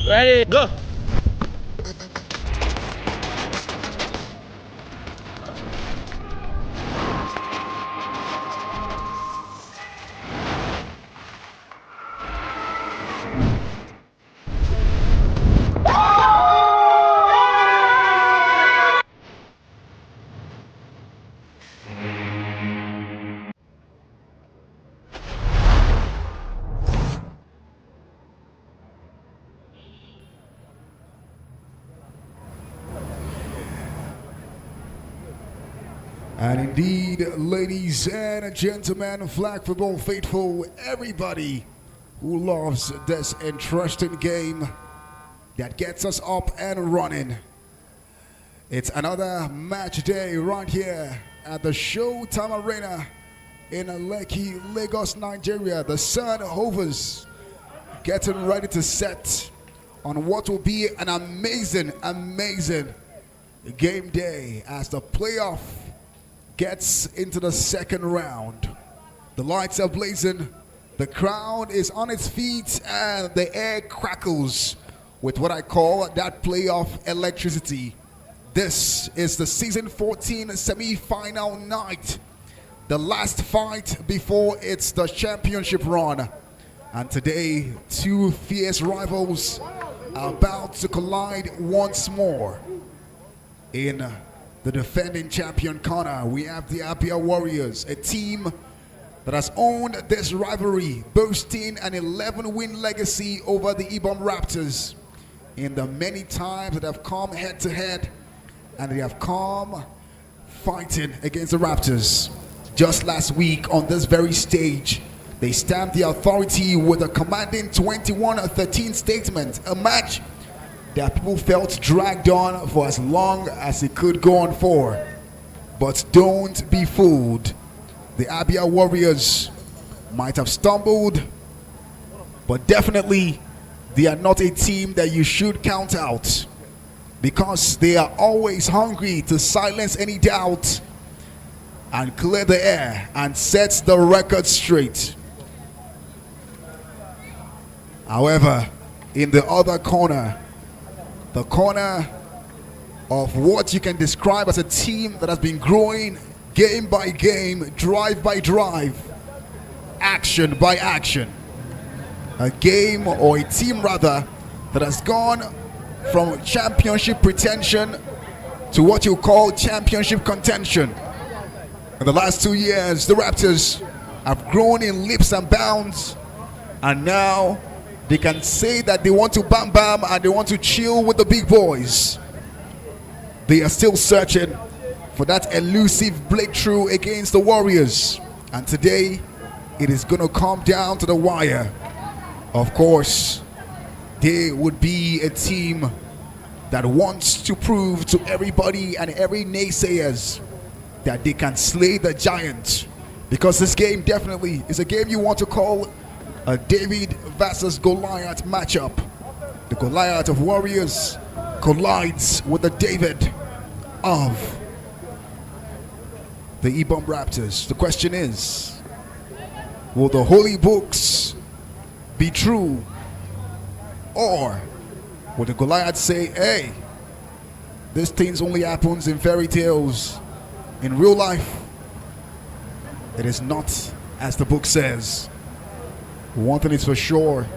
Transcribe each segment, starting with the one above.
Ready, go. And indeed, ladies and gentlemen, flag football faithful, everybody who loves this interesting game that gets us up and running. It's another match day right here at the Showtime Arena in Lekki, Lagos, Nigeria. The sun hovers, getting ready to set on what will be an amazing game day as the playoff gets into the second round. The lights are blazing, the crowd is on its feet, and the air crackles with what I call that playoff electricity. This is the season 14 semi-final night, the last fight before it's the championship run. And today, two fierce rivals are about to collide once more. In the defending champion corner, we have the ABIA Warriors, a team that has owned this rivalry, boasting an 11-win legacy over the IBOM Raptors in the many times that have come head-to-head, and they have come fighting against the Raptors. Just last week on this very stage, they stamped the authority with a commanding 21-13 statement, a match that people felt dragged on for as long as it could go on for. But don't be fooled. The ABIA Warriors might have stumbled, but definitely they are not a team that you should count out, because they are always hungry to silence any doubt and clear the air and set the record straight. However, in the other corner, the corner of what you can describe as a team that has been growing game by game, drive by drive, action by action. A game, or a team rather, that has gone from championship pretension to what you call championship contention. In the last 2 years, the Raptors have grown in leaps and bounds, and now they can say that they want to bam bam and they want to chill with the big boys. They are still searching for that elusive breakthrough against the Warriors, and today it is going to come down to the wire. Of course, they would be a team that wants to prove to everybody and every naysayers that they can slay the giant, because this game definitely is a game you want to call a David versus Goliath matchup. The Goliath of Warriors collides with the David of the IBOM Raptors. The question is, will the holy books be true, or will the Goliath say, hey, this things only happens in fairy tales? In real life, it is not as the book says. One thing is for sure,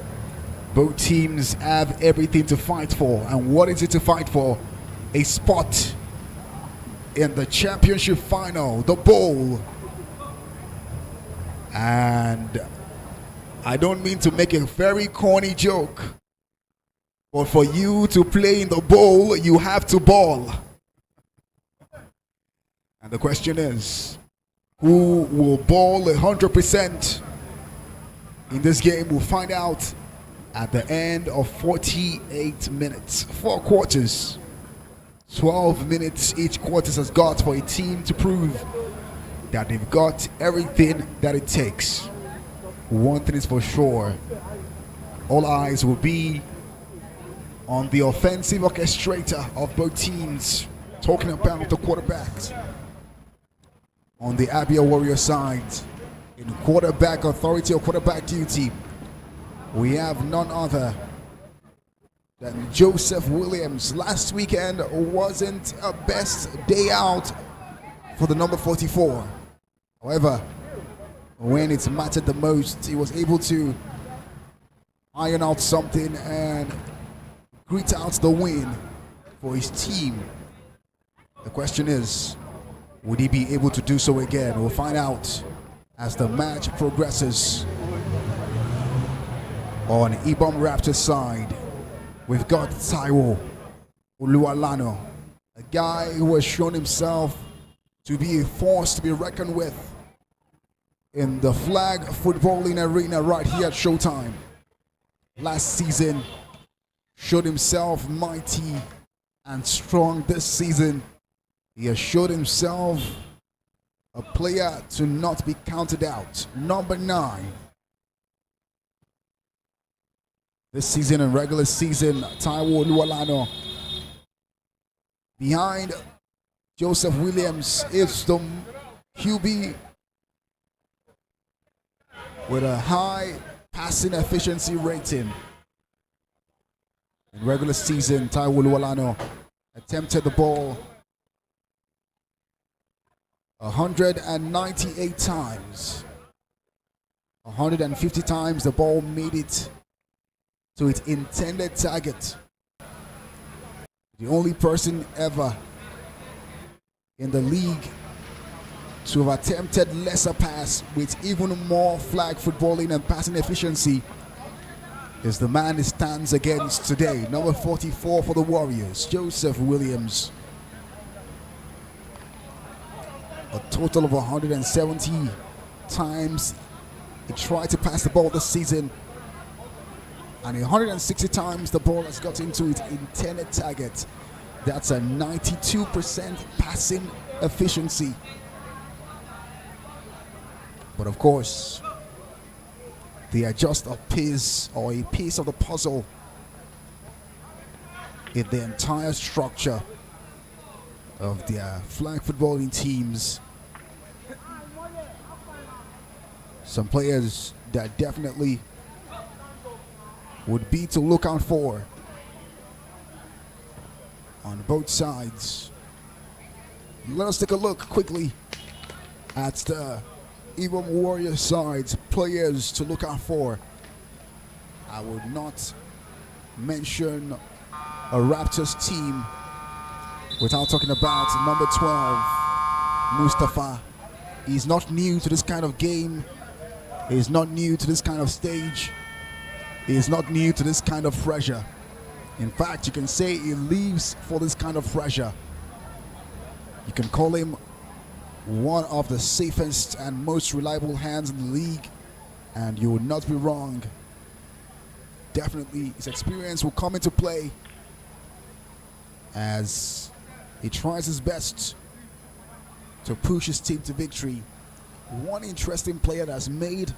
both teams have everything to fight for. And what is it to fight for? A spot in the championship final, the bowl. And I don't mean to make a very corny joke, but for you to play in the bowl, you have to ball. And the question is, who will ball 100% in this game? We'll find out at the end of 48 minutes. 4 quarters. 12 minutes each quarter has got for a team to prove that they've got everything that it takes. One thing is for sure, all eyes will be on the offensive orchestrator of both teams, talking about the quarterbacks. On the ABIA Warrior side, in quarterback authority or quarterback duty, we have none other that Joseph Williams last weekend wasn't a best day out for the number 44. However, when it mattered the most, he was able to iron out something and grit out the win for his team. The question is, would he be able to do so again? We'll find out as the match progresses. On IBOM Raptors side, we've got Taiwo Oluwalano, a guy who has shown himself to be a force to be reckoned with in the flag footballing arena right here at Showtime. Last season, showed himself mighty and strong. This season, he has showed himself a player to not be counted out. Number 9. This season and regular season, Taiwo Oluwalano. Behind Joseph Williams is the QB with a high passing efficiency rating. In regular season, Taiwo Oluwalano attempted the ball 198 times. 150 times the ball made it to its intended target. The only person ever in the league to have attempted lesser pass with even more flag footballing and passing efficiency is the man he stands against today. Number 44 for the Warriors, Joseph Williams. A total of 170 times he tried to pass the ball this season, and 160 times the ball has got into its intended target. That's a 92% passing efficiency. But of course, they are just a piece or a piece of the puzzle in the entire structure of their flag footballing teams. Some players that definitely would be to look out for on both sides. Let us take a look quickly at the IBOM Warrior sides, players to look out for. I would not mention a Raptors team without talking about number 12, Mustafa. He's not new to this kind of game. He's not new to this kind of stage. He is not new to this kind of pressure. In fact, you can say he lives for this kind of pressure. You can call him one of the safest and most reliable hands in the league, and you would not be wrong. Definitely his experience will come into play as he tries his best to push his team to victory. One interesting player that's made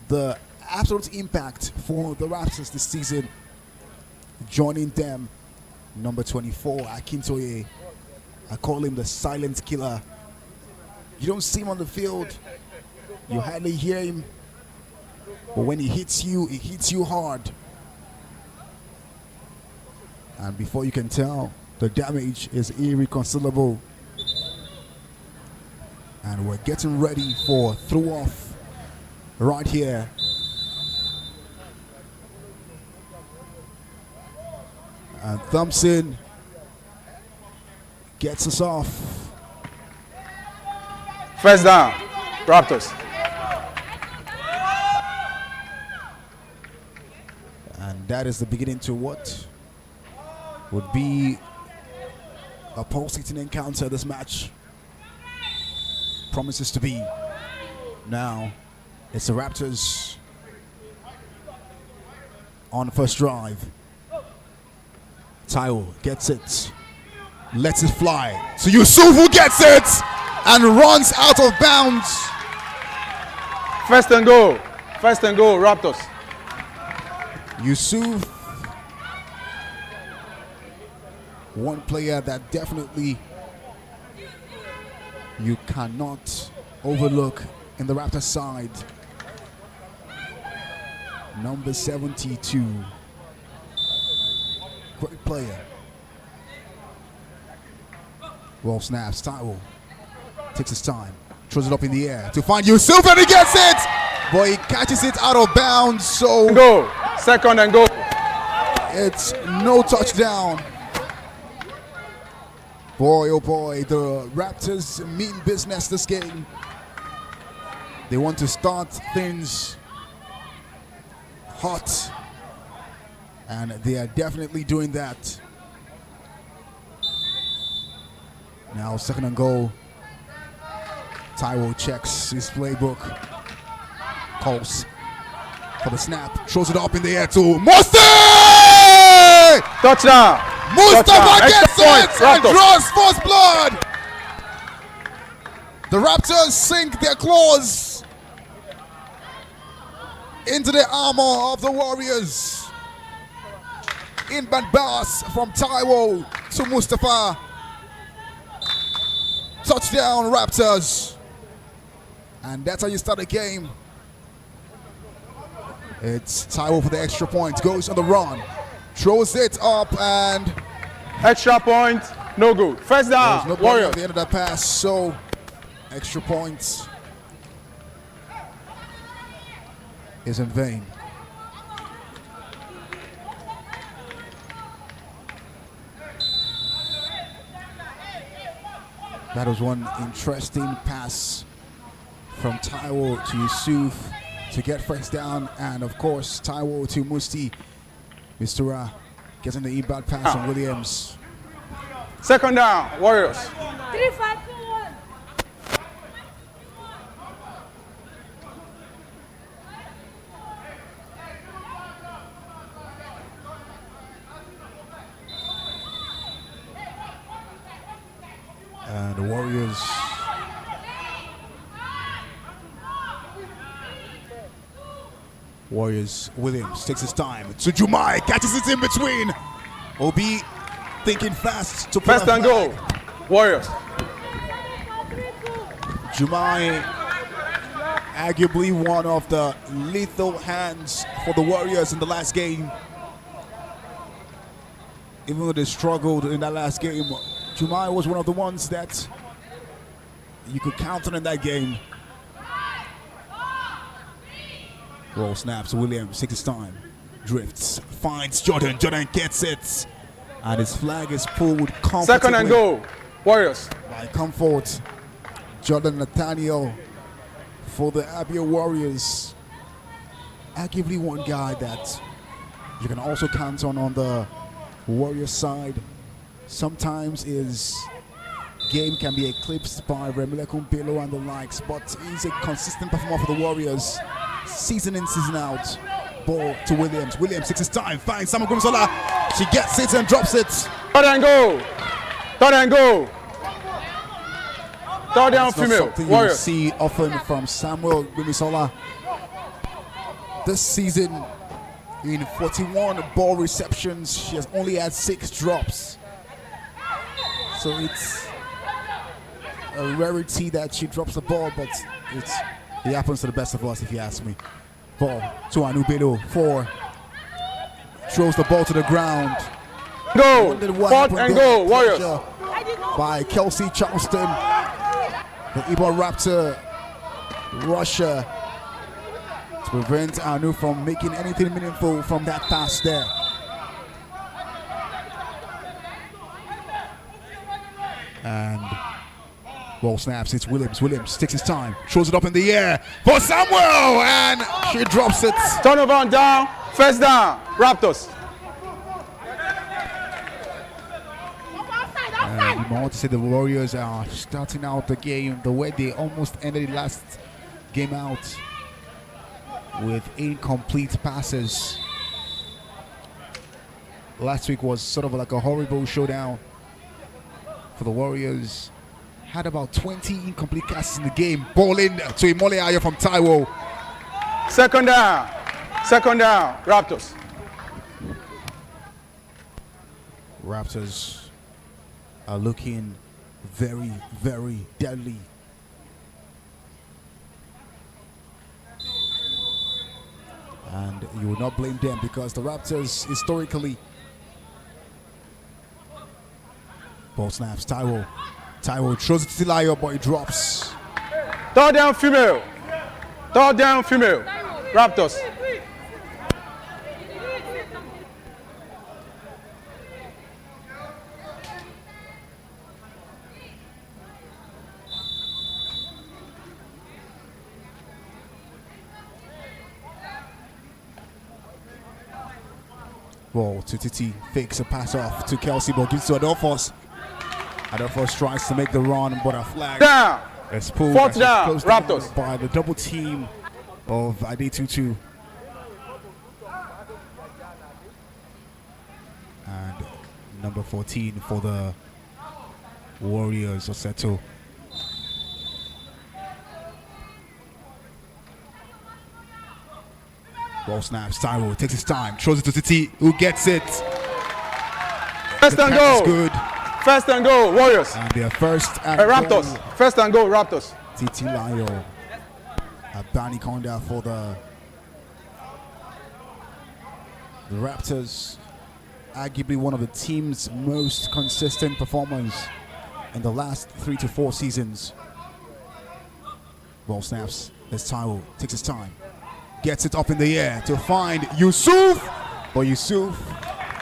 the absolute impact for the Raptors this season, joining them, number 24, Akintoye. I call him the silent killer. You don't see him on the field, you hardly hear him, but when he hits you hard. And before you can tell, the damage is irreconcilable. And we're getting ready for throw-off right here. And Thompson gets us off. First down, Raptors. And that is the beginning to what would be a pulsating encounter. This match promises to be. Now it's the Raptors on the first drive. Taiwo gets it, lets it fly. So Yusuf, who gets it and runs out of bounds. First and goal, Raptors. Yusuf, one player that definitely you cannot overlook in the Raptors side. Number 72. Great player. Ball snaps. Taiwo takes his time. Throws it up in the air to find Yusuf, and he gets it! But he catches it out of bounds, so Go. Second and go. it's no touchdown. Boy, oh boy, the Raptors mean business this game. They want to start things hot, and they are definitely doing that. Now second and goal. Taiwo checks his playbook. Calls for the snap. Throws it up in the air to Musti! Touchdown. Mustafa Touchdown. gets Extra it point. and Raptors. draws first blood. The Raptors sink their claws into the armor of the Warriors. Inbound pass from Taiwo to Mustafa. Touchdown Raptors. And that's how you start the game. It's Taiwo for the extra point. Goes on the run. Throws it up and Extra point. No good. First down. there's nobody Warriors. at the end of that pass. So extra points is in vain. That was one interesting pass from Taiwo to Yusuf to get first down, and of course Taiwo to Musti. Mr. Getting the inbound pass on Williams. Second down. Warriors. 3, 5, 2, 1. And the Warriors Williams takes his time to Jumai, catches it in between. Obi thinking fast to put First a and goal. flag. Warriors. Jumai, arguably one of the lethal hands for the Warriors in the last game. Even though they struggled in that last game, Jumai was one of the ones that you could count on in that game. Roll snaps. Williams takes his time. Drifts. Finds Jordan. Jordan gets it. And his flag is pulled comfortably. Second and goal. Warriors. By Comfort. Jordan Nathaniel for the ABIA Warriors. Arguably one guy that you can also count on the Warriors side. Sometimes his game can be eclipsed by Remilekun Bello and the likes, but he's a consistent performer for the Warriors. Season in, season out. Ball to Williams. Williams takes his time, finds Samuel Gumsola. She gets it and drops it. Third and goal. Third and goal. Third down It's not female. something you Warriors. see often from Samuel Gumsola. This season, in 41 ball receptions, she has only had 6 drops. So it's a rarity that she drops the ball, but it happens to the best of us, if you ask me. Ball to Anubelo. 4. Throws the ball to the ground. Go. Wondered what Fourth happened and there. goal. Warriors. Pressure by Kelsey Charleston. The IBOM Raptor rusher to prevent Anu from making anything meaningful from that pass there. And ball snaps. It's Williams. Williams takes his time, throws it up in the air for Samuel, and she drops it. Turnover on down. First down. Raptors. And you want to say the Warriors are starting out the game the way they almost ended the last game out, with incomplete passes. Last week was sort of like a horrible showdown for the Warriors. Had about 20 incomplete passes in the game. Ball in to Imole Ayo from Taiwo. Second down. Second down. Raptors. Raptors are looking very, very deadly. And you will not blame them, because the Raptors historically Ball snaps. Taiwo. Taiwo throws it to Tilayo, but he drops. Third down female. Third down female. Raptors. Ball to Titi, fakes a pass off to Kelsey, but gives to Adolphus. Adolphus tries to make the run, but a flag Down. is pulled. Fourth down, Raptors. By the double team of Adetutu. And number 14 for the Warriors, Oseto. Ball snaps, Taiwo takes his time, throws it to Titi, who gets it. First and goal. Good. First and goal, Warriors. And their first and Raptors. goal. First and goal, Raptors. Titi Layo. Bani Konda for the Raptors. Arguably one of the team's most consistent performers in the last 3 to 4 seasons. Ball snaps. There's Taiwo. Takes his time. Gets it up in the air to find Yusuf. But Yusuf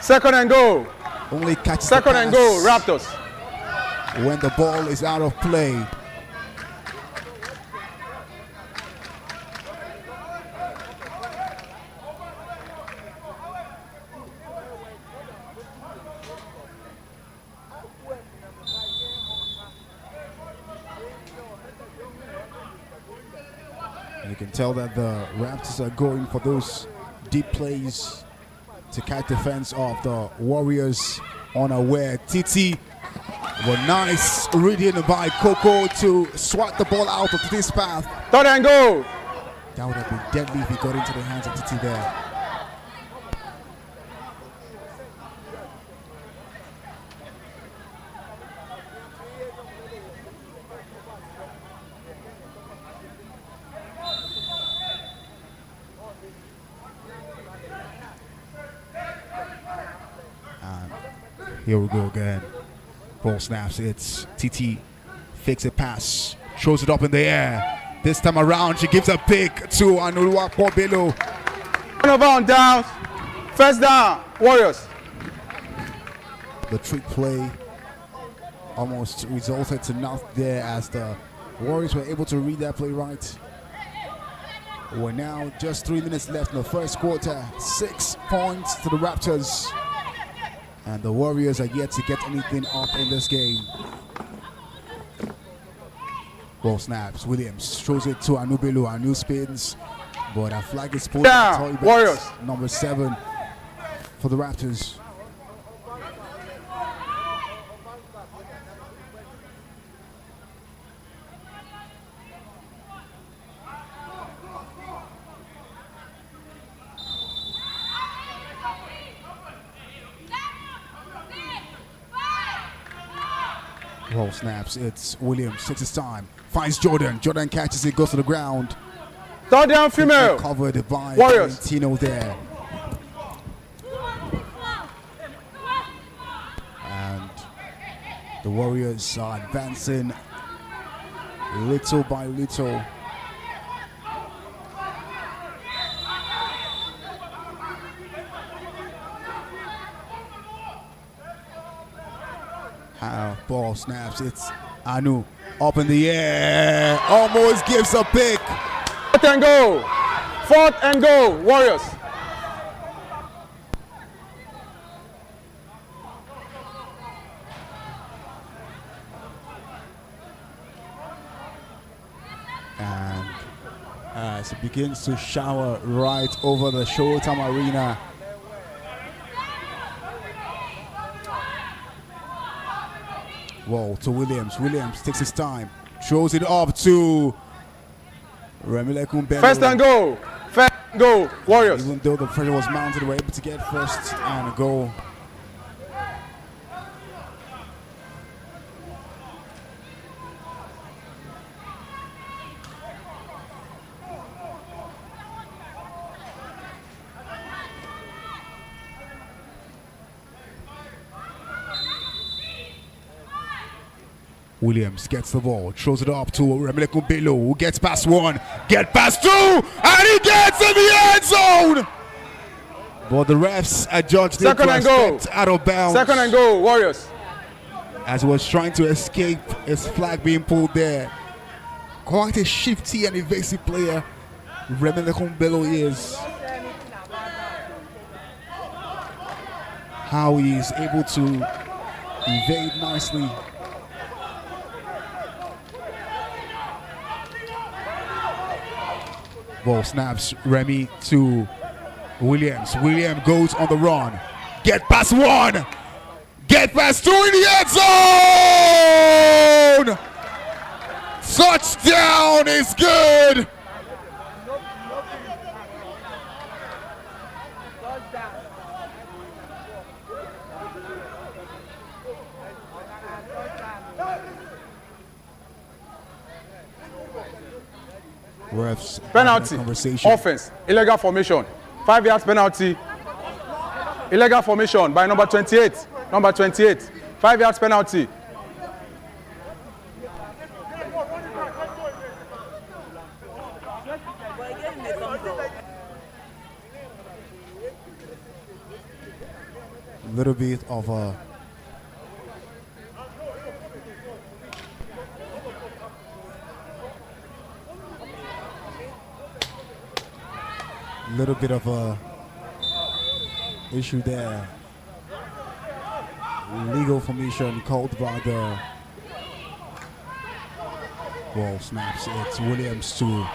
Second and goal. only catches Second the and pass goal, Raptors. when the ball is out of play. And you can tell that the Raptors are going for those deep plays to catch defense of the Warriors unaware. Titi, but nice reading by Coco to swat the ball out of Titi's path. Third and goal. That would have been deadly if he got into the hands of Titi there. Here we go again. Ball snaps. It's TT. Fakes a pass. Throws it up in the air. This time around, she gives a pick to Anulua Pobelo. One on down. First down, Warriors. The trick play almost resulted to nothing there as the Warriors were able to read that play right. We're now just 3 minutes left in the first quarter. 6 points to the Raptors. And the Warriors are yet to get anything up in this game. Ball snaps. Williams throws it to Anubelu. Anu spins. But a flag is pulled. Down, Warriors. Number 7 for the Raptors. Ball snaps. It's Williams. Takes his time. Finds Jordan. Jordan catches it. Goes to the ground. Third down, female. Covered by Warriors. Valentino there. And the Warriors are advancing little by little. Ball snaps. It's Anu up in the air. Almost gives a pick. Fourth and goal. Fourth and goal, Warriors. And as it begins to shower right over the Showtime Arena. Whoa, to Williams. Williams takes his time. Throws it up to Remilekun Bello. First and goal. First and goal, Warriors. Even though the pressure was mounted, they were able to get first and a goal. Williams gets the ball, throws it up to Remeleku Bello, who gets past one, get past two, and he gets in the end zone. But the refs adjudged it to a step out of bounds. Second and goal, Warriors. As he was trying to escape, his flag being pulled there. Quite a shifty and evasive player, Remeleku Bello is. How he is able to evade nicely. Ball snaps Remy to Williams. Williams goes on the run. Get past one. Get past two in the end zone. Touchdown is good. Refs Penalty. Offense. Illegal formation. 5 yards penalty. Illegal formation by number 28. Number 28. 5 yards penalty. A little bit of a issue there. Legal formation called by the ball snaps. It's Williams to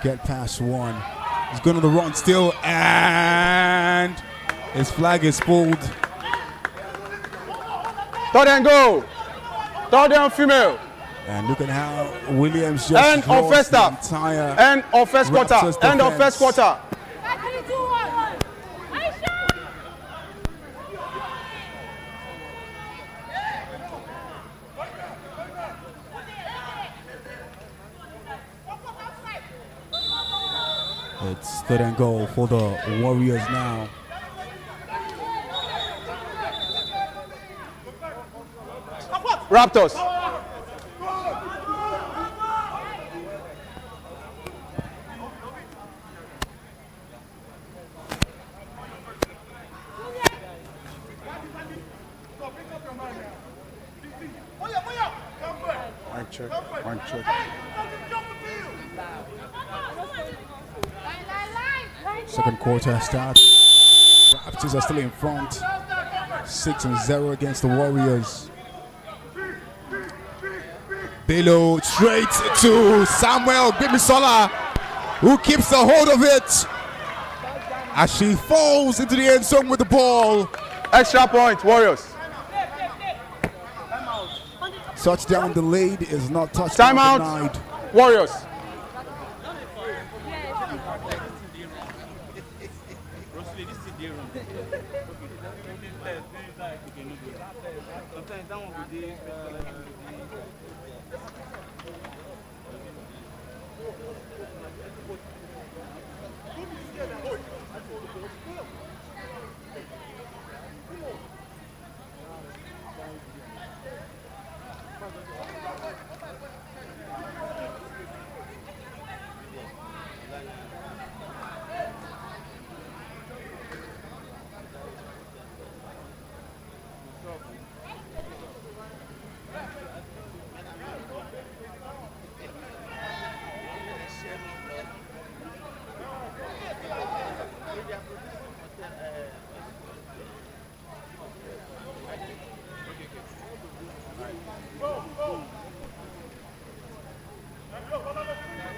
get past one. He's going on the run still, and his flag is pulled. Third and goal. Third down female. And look at how Williams just End of first half. End of first quarter. End of first quarter. It's third and goal for the Warriors now. Raptors. One check. Second quarter starts. Raptors are still in front. 6-0 against the Warriors. Bello straight to Samuel Gbemisola, who keeps the hold of it as she falls into the end zone with the ball. Extra point, Warriors. Touchdown delayed is not touchdown denied. Timeout, Warriors.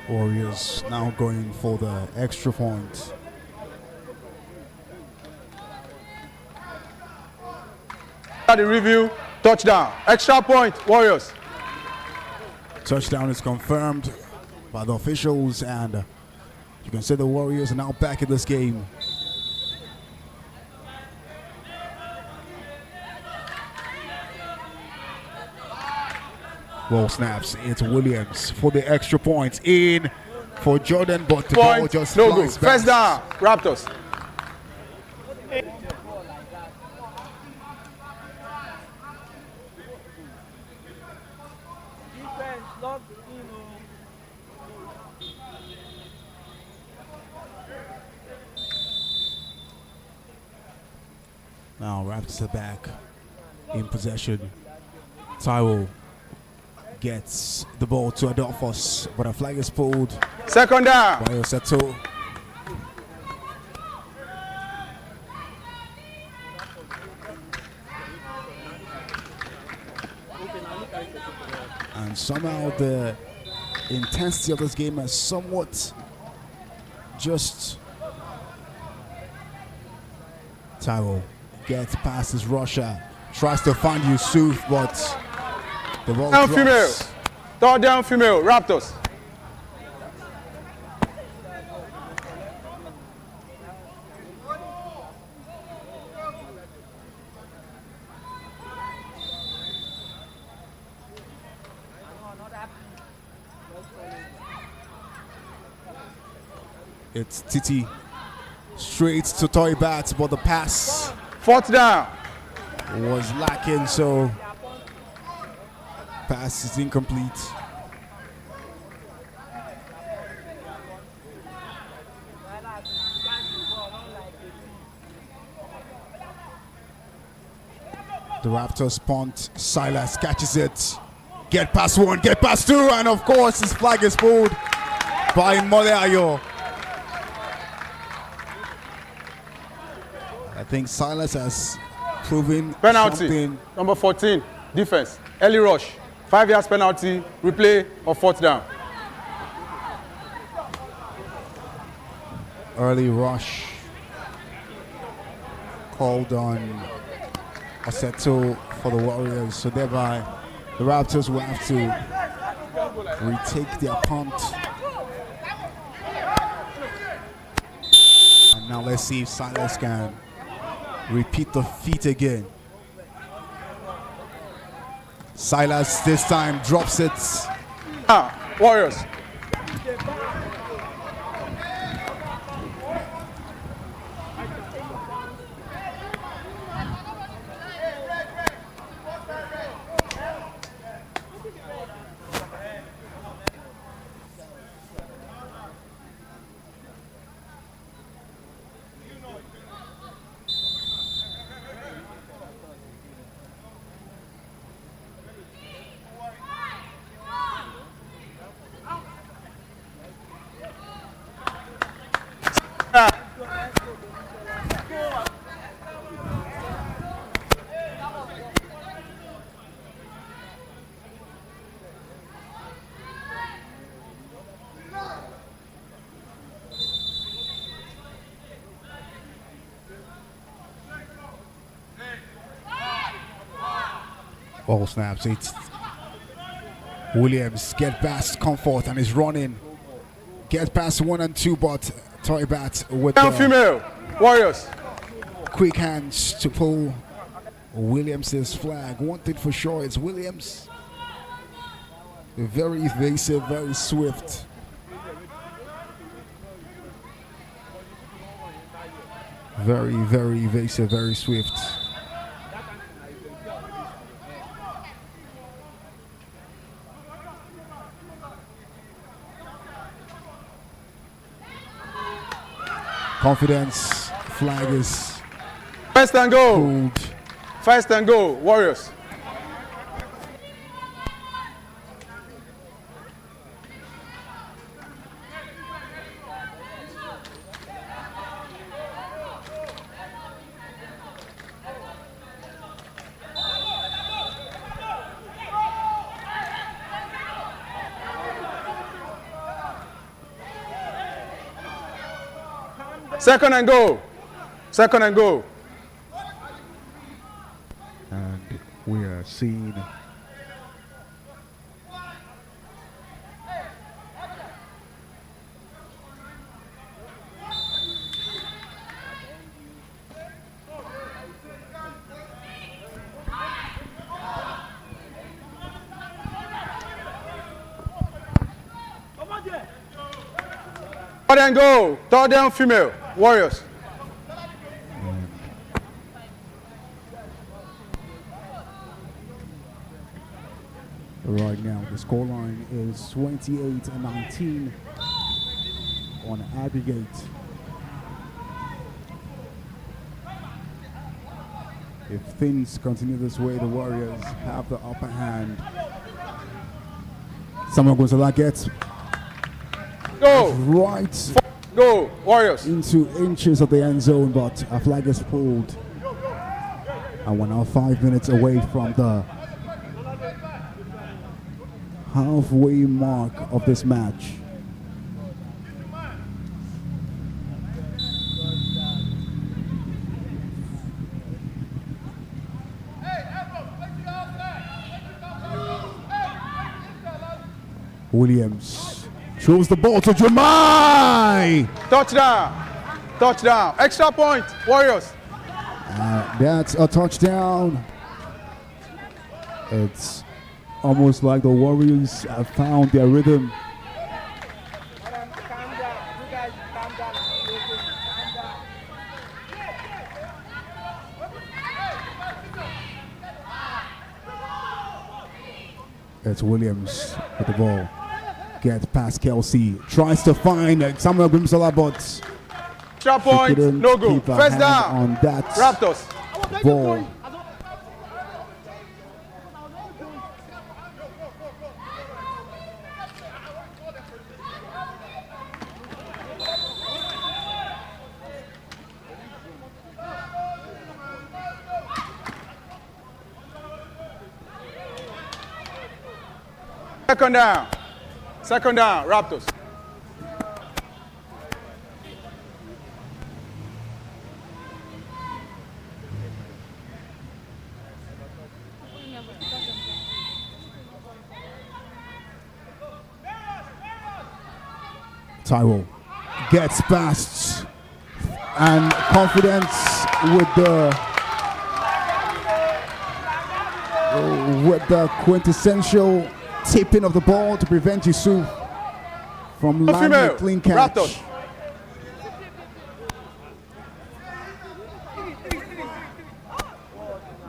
Warriors now going for the extra point. The review, touchdown. Extra point, Warriors. Touchdown is confirmed by the officials, and you can say the Warriors are now back in this game. Ball snaps. It's Williams for the extra point. In for Jordan, but the ball just no good. flies back. First down, Raptors. Now Raptors are back in possession. Taiwo gets the ball to Adolphus, but a flag is pulled Second down. by Oseto. And somehow the intensity of this game has somewhat just... Taiwo gets past his rusher, tries to find Yusuf, but the ball Down drops. female. Third down female. Raptors. It's Titi straight to Toy Bats, but the pass Fourth down. was lacking, so pass is incomplete. The Raptors punt. Silas catches it. Get past one, get past two, and of course his flag is pulled by Moleayo. I think Silas has proven Penalty. something. Number 14. Defense. Early rush. 5 yards penalty. Replay of fourth down. Early rush called on Oseto for the Warriors, so thereby the Raptors will have to retake their punt. And now let's see if Silas can repeat the feat again. Silas this time drops it. Warriors. Ball snaps. It's Williams get past Comfort and is running. Get past 1 and 2, but Toy Bat with Down the female. Warriors. quick hands to pull Williams's flag. One thing for sure, it's Williams. Very evasive, very swift. Very, very evasive, very swift. Confidence, flag is First and goal. pulled. First and goal. Warriors. Second and goal. Second and goal. And we are seeing Third and goal. Third down female. Warriors. Right now, the scoreline is 28-19 on aggregate. If things continue this way, the Warriors have the upper hand. Samuel Gonzalez gets right Go, Warriors. into inches of the end zone, but a flag is pulled. And we're now 5 minutes away from the halfway mark of this match. Williams throws the ball to Jemai. Touchdown. Extra point, Warriors. That's a touchdown. It's almost like the Warriors have found their rhythm. It's Williams with the ball. Gets past Kelsey. Tries to find Samuel Grimsala, but Extra point, no go. First down on that Raptors. ball. Second down, Raptors. Tyrell gets past and confidence with the quintessential tipping of the ball to prevent Yusuf from landing a clean catch. Raptors.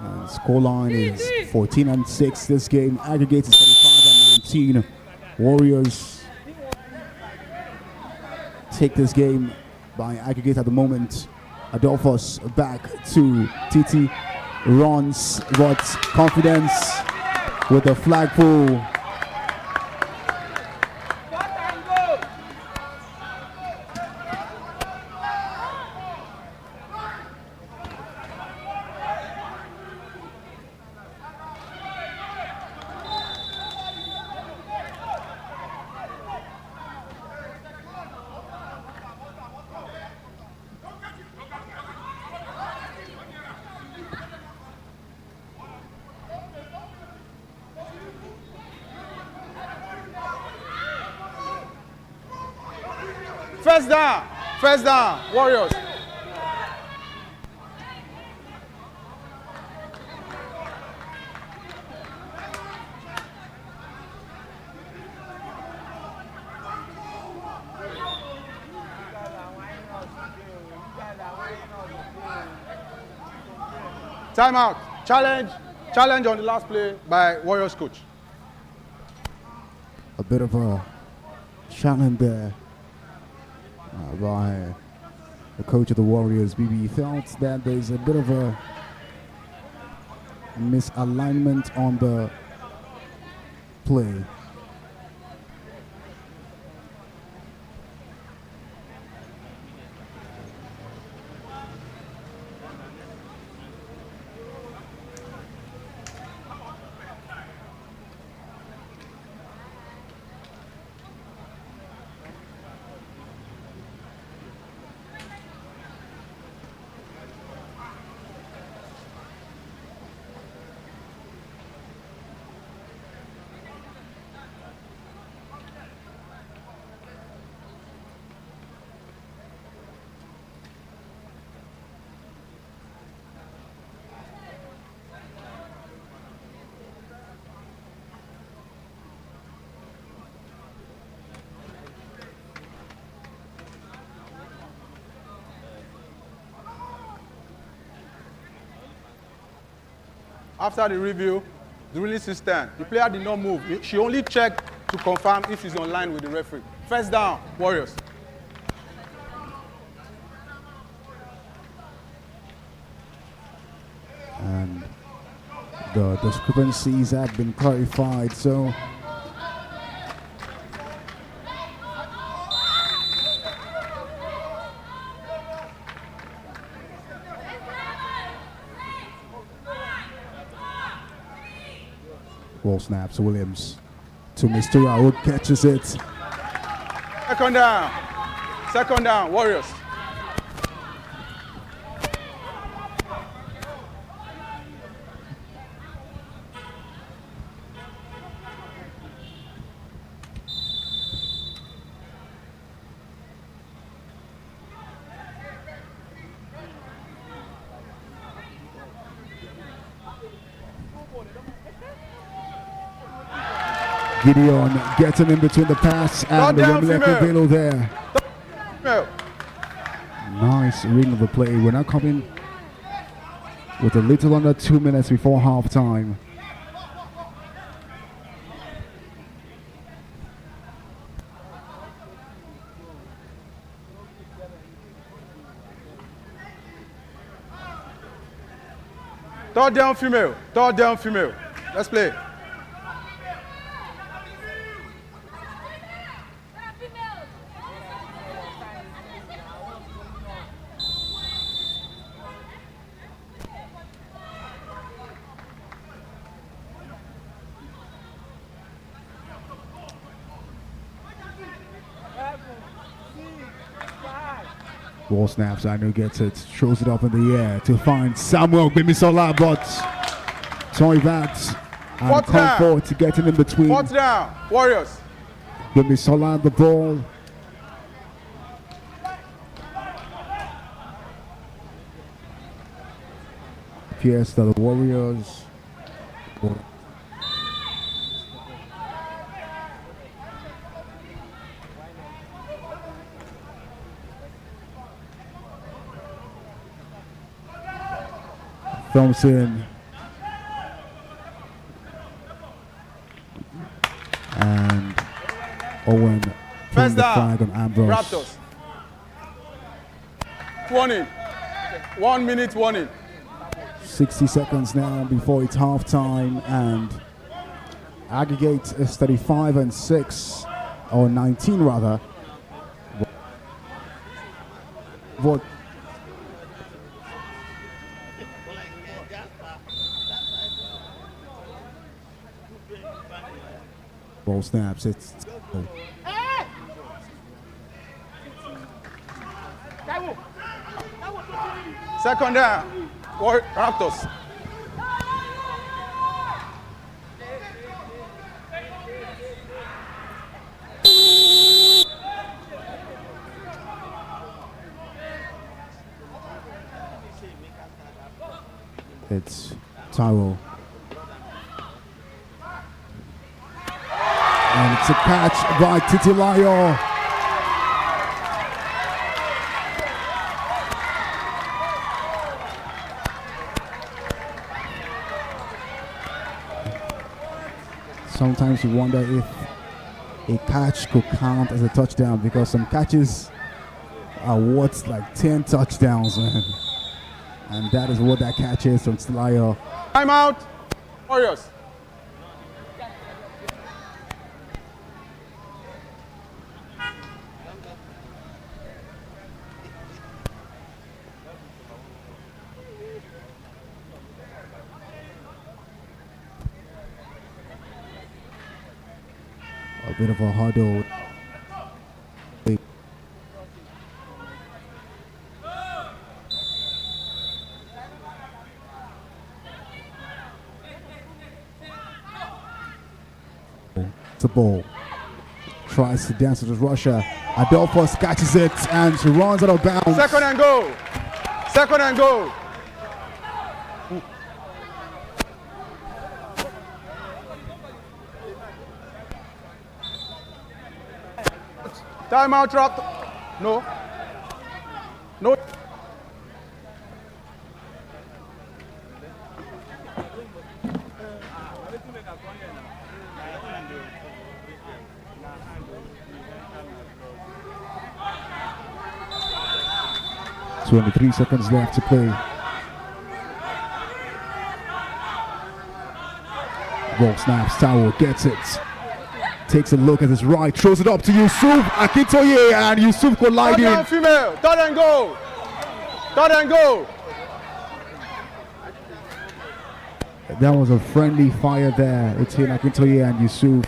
And scoreline is 14-6. This game aggregates is 35-19. Warriors take this game by aggregate at the moment. Adolphus back to Titi, runs, but confidence with the flagpole. First down, Warriors. Timeout. Challenge on the last play by Warriors coach. A bit of a challenge there by the coach of the Warriors. BB felt that there's a bit of a misalignment on the play. After the review, The release is 10. The player did not move. She only checked to confirm if she's on line with the referee. First down, Warriors. And the discrepancies have been clarified, so ball snaps, Williams to Mistura, who catches it. Second down, Warriors. Gideon getting in between the pass and the Remileko there. Nice ring of the play. We're now coming with a little under 2 minutes before halftime. Third down, female. Let's play. Ball snaps, Anu gets it, throws it up in the air to find Samuel Gbemisola, but Toivat and Comfort to get in between. Fourth down, Warriors. Gbemisola the ball. Appears to the Warriors. Thompson and Owen putting the flag on Ambrose. Raptors. Warning. 1 minute warning. 60 seconds now before it's halftime, and aggregate is 35-6, or 19 rather. What? Ball snaps, it's Second down, Raptors. It's Tyrell. And it's a catch by Titilayo. Sometimes you wonder if a catch could count as a touchdown, because some catches are worth like 10 touchdowns, man. And that is what that catch is from Titilayo. Timeout, Warriors. A bit of a huddle. The ball. Tries to dance with Russia. Adolphus catches it and she runs out of bounds. Second and goal. Second and goal. Timeout, Raptor. No. No. 23 seconds left to play. Ball snaps, Towel gets it. Takes a look at his right, throws it up to Yusuf Akintoye, and Yusuf colliding. Third down female, third and go. Third and go. That was a friendly fire there. It's hit Akintoye and Yusuf.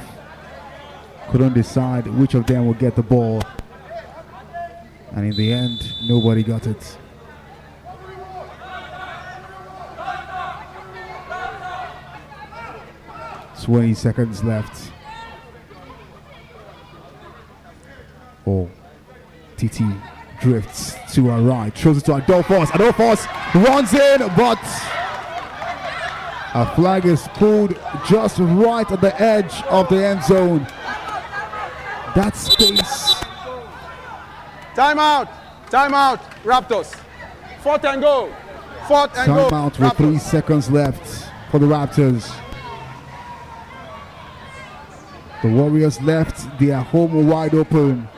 Couldn't decide which of them would get the ball. And in the end, nobody got it. "20 seconds left. Oh, TT drifts to our right, throws it to Adolphus. Adolphus runs in, but a flag is pulled just right at the edge of the end zone. That space. Timeout. Timeout. Raptors. Fourth and go. Fourth and go. Timeout with 3 seconds left for the Raptors. The Warriors left their home wide open.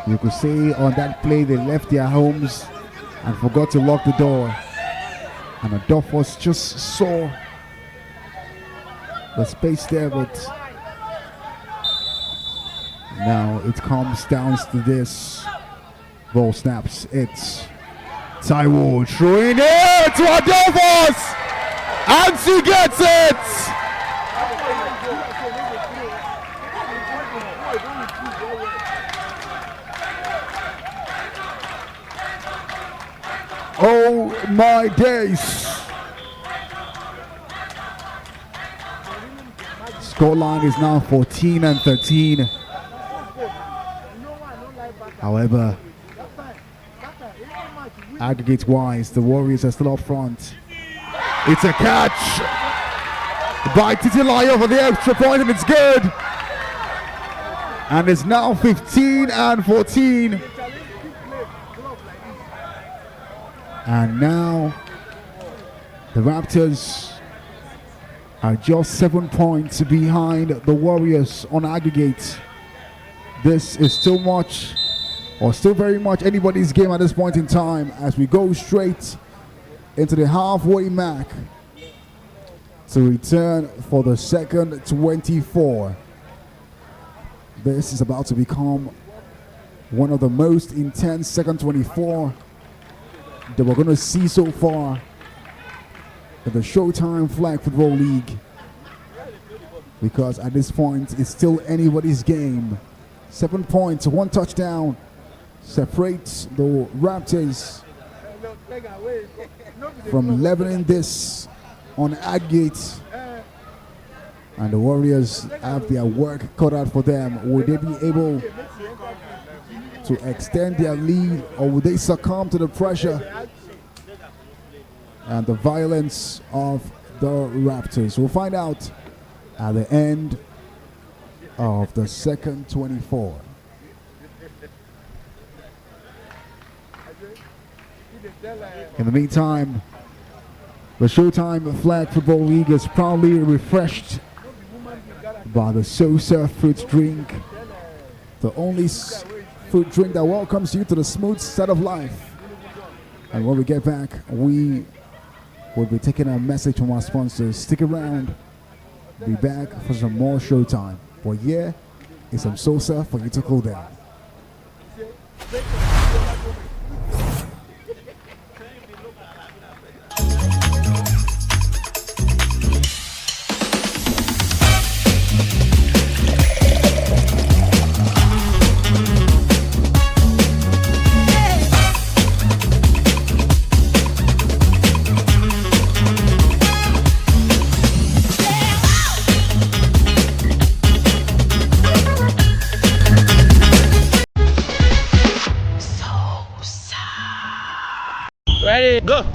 You could say on that play they left their homes and forgot to lock the door. And Adolphus just saw the space there, but now it comes down to this. Ball snaps. It's Taiwo throwing it to Adolphus, and she gets it. Oh my days. Scoreline is now 14-13. However, aggregate wise, the Warriors are still up front. It's a catch by Titilayo for the extra point, and it's good. And it's now 15-14. And now the Raptors are just 7 points behind the Warriors on aggregate. This is still very much anybody's game at this point in time, as we go straight into the halfway mark to return for the second 24. This is about to become one of the most intense second 24 that we're going to see so far in the Showtime Flag Football League, because at this point it's still anybody's game. 7 points, 1 touchdown separates the Raptors from leveling this on aggregate, and the Warriors have their work cut out for them. Will they be able to extend their lead, or will they succumb to the pressure and the violence of the Raptors? We'll find out at the end of the second 24. In the meantime, the Showtime Flag Football League is proudly refreshed by the Sosa fruit drink, the only fruit drink that welcomes you to the smooth side of life. And when we get back, we will be taking a message from our sponsors. Stick around. Be back for some more Showtime. But yeah, it's some Sosa for you to cool down. Ready, go.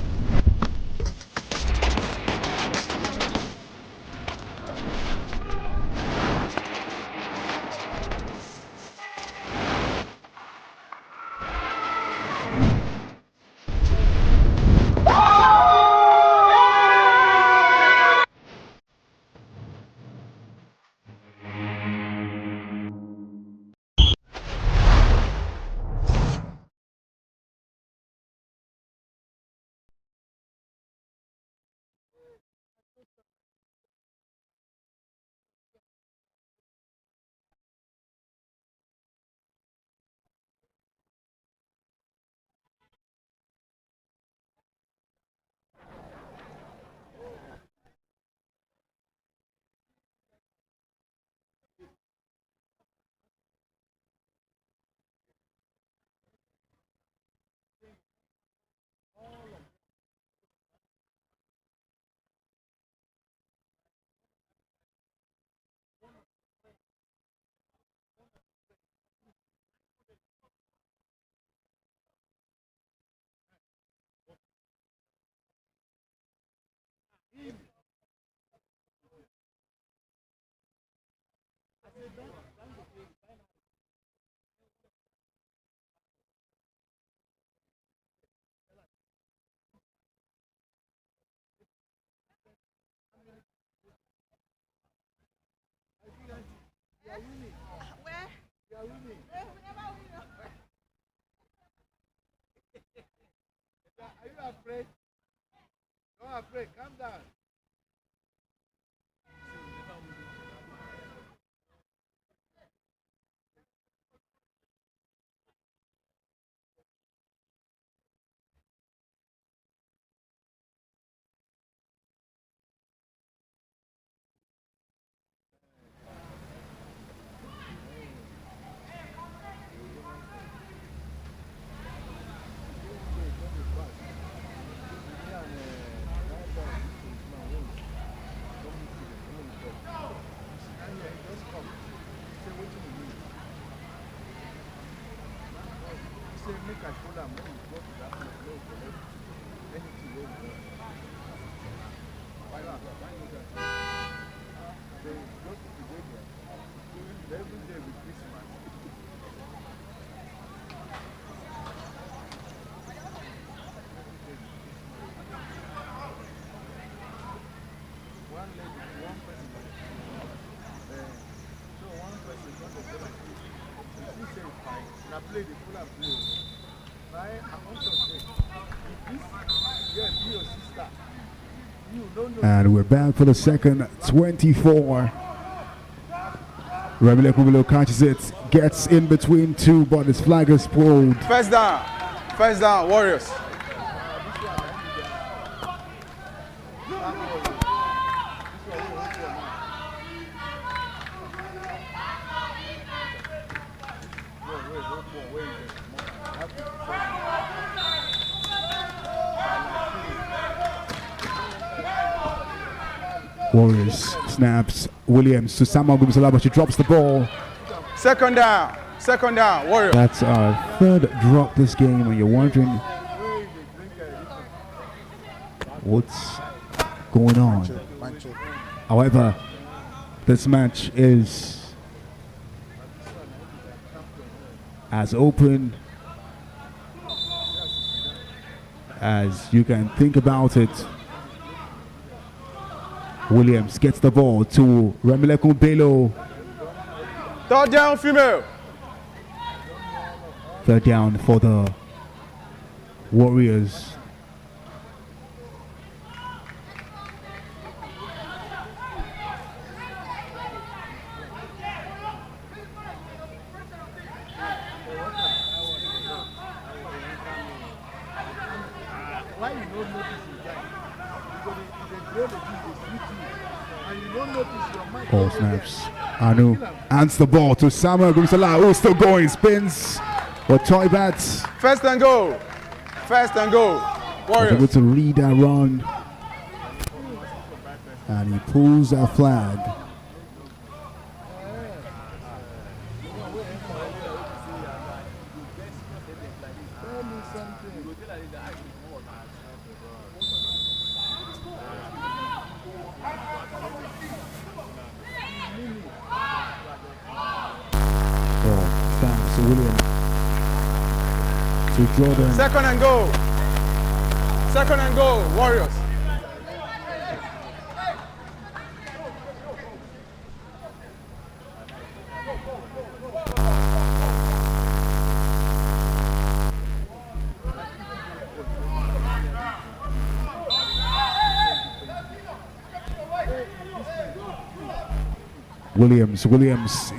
And we're back for the second 24. Remile Kumilo catches it, gets in between two, but his flag is pulled. First down, Warriors. Warriors snaps Williams to Samuel Gumsala, but she drops the ball. Second down, Warriors. That's our third drop this game, and you're wondering what's going on. However, this match is as open as you can think about it. Williams gets the ball to Remilekun Bello. Third down, female. Third down for the Warriors. Ball snaps. Anu hands the ball to Samuel Gumsala, who's still going, spins for toy bats. First and go. Was Warriors. able to read that run, and he pulls that flag. Williams to Jordan. Second and go, Warriors. Williams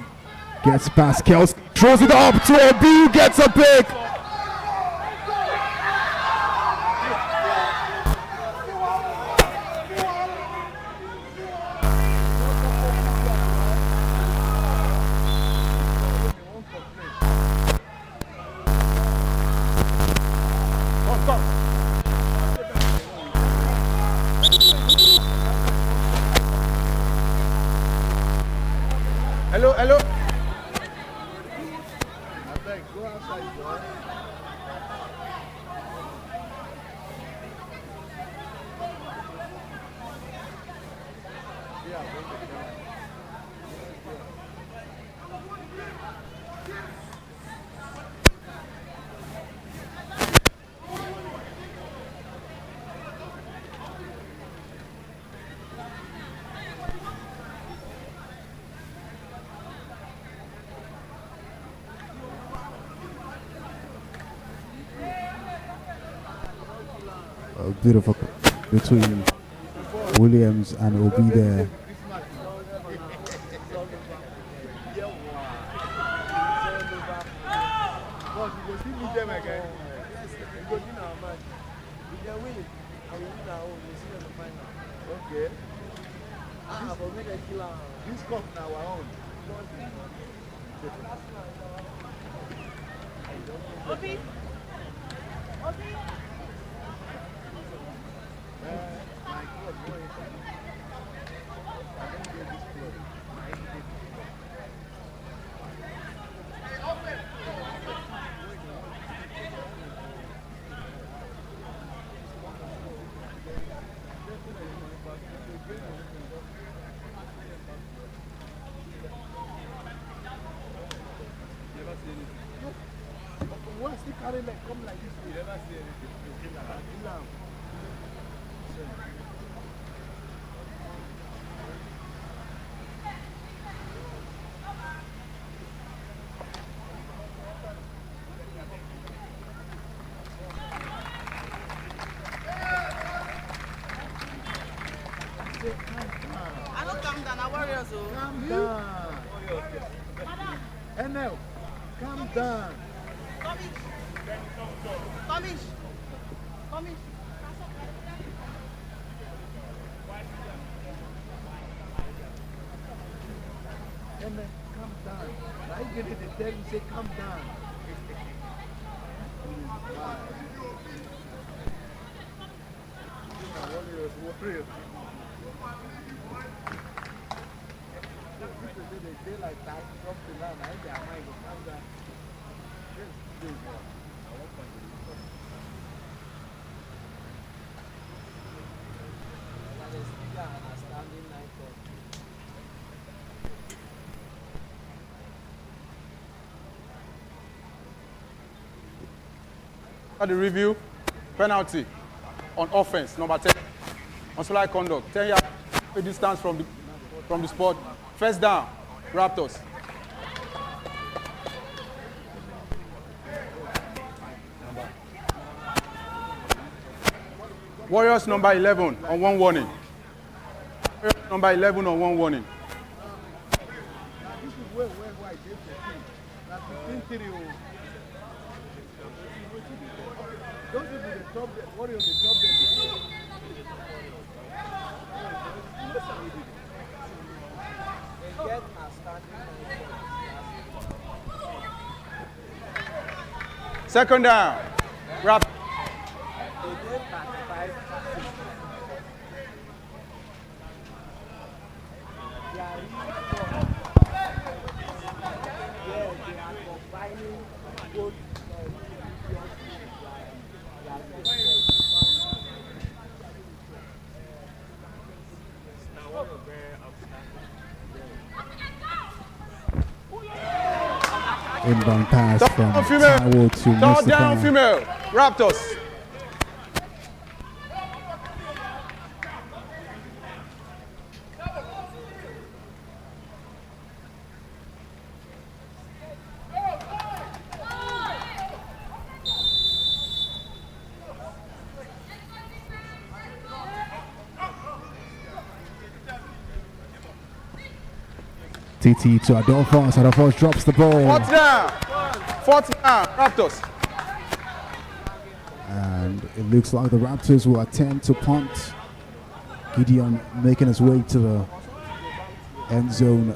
gets past Kels, throws it up to Obi, gets a pick. Hello. Beautiful between Williams and Obi there. This cup now our own. Obi. Obi. My God, boy. I don't get this club. Once he carry like come like this, you never see anything. I don't calm down. I warriors. Calm down. NL, calm down. Tomish. Tomish. Tomish. NL, calm down. Now you get it, they tell you, say calm down. Warriors. They like that, drop the line, I think I might go calm down. The review, penalty on offense, number 10. On slide conduct, 10 yard distance from the spot. First down, Raptors. Warriors number 11 on one warning. Warriors number 11 on one warning. This is where I did the thing. That's 15-3. Those people, they top them. Warriors, they top them. They get a standing. Second down, Raptors. They get 35. They are really strong. Yeah, they are combining both. Inbound pass from Touchdown female. Taiwo to Touchdown Mustafa. female. Raptors. TT to Adolphus. Adolphus drops the ball. Fourth down. Fourth down, Raptors. And it looks like the Raptors will attempt to punt. Gideon making his way to the end zone.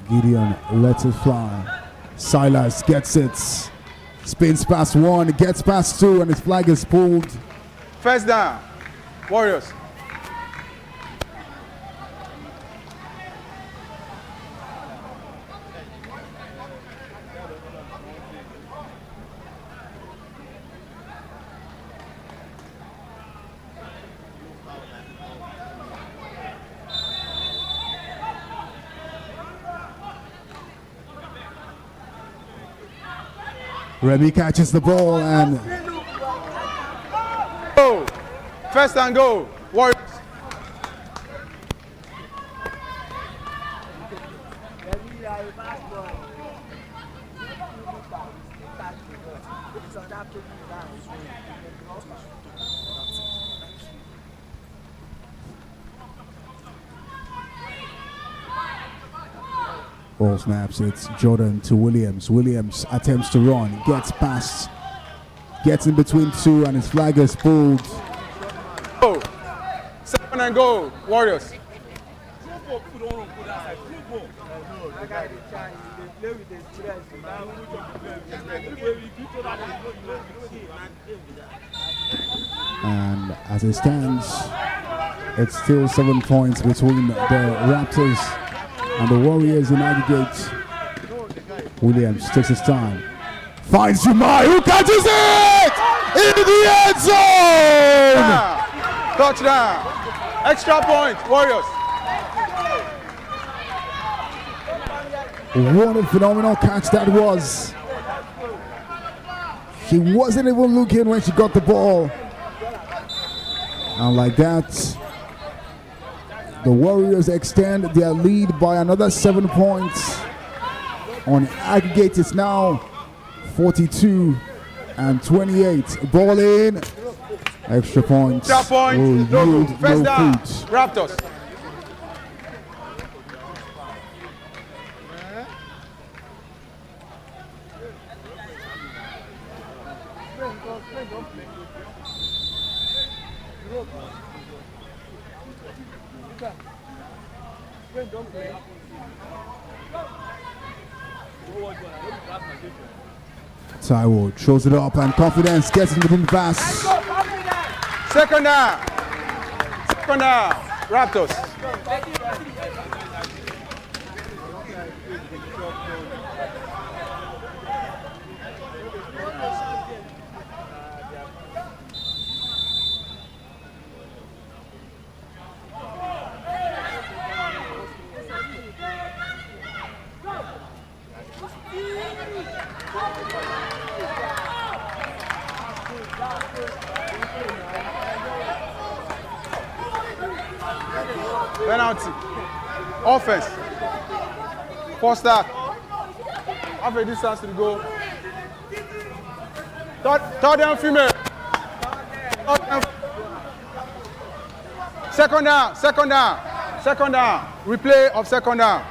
Gideon lets it fly. Silas gets it. Spins past one, gets past two, and his flag is pulled. First down, Warriors. Remy catches the ball and Go. First and go, Warriors. Ball snaps, it's Jordan to Williams. Williams attempts to run, gets past, gets in between two, and his flag is pulled. Go. 7 and go, Warriors. And as it stands, it's still 7 points between the Raptors and the Warriors in aggregate. Williams takes his time, finds Jumai, who catches it in the end zone! Touchdown. Extra point, Warriors. What a phenomenal catch that was. She wasn't even looking when she got the ball. And like that, the Warriors extend their lead by another 7 points. On aggregate, it's now 42-28. Ball in. Extra points. Extra point. Will No yield good. First no down. fruit. Raptors. Taiwo throws it up and confidence gets into the pass. Second down. Second down. Raptors. Penalty. Offense. First start. Half a distance to the goal. Third down female. Second down. Second down. Second down. Replay of second down.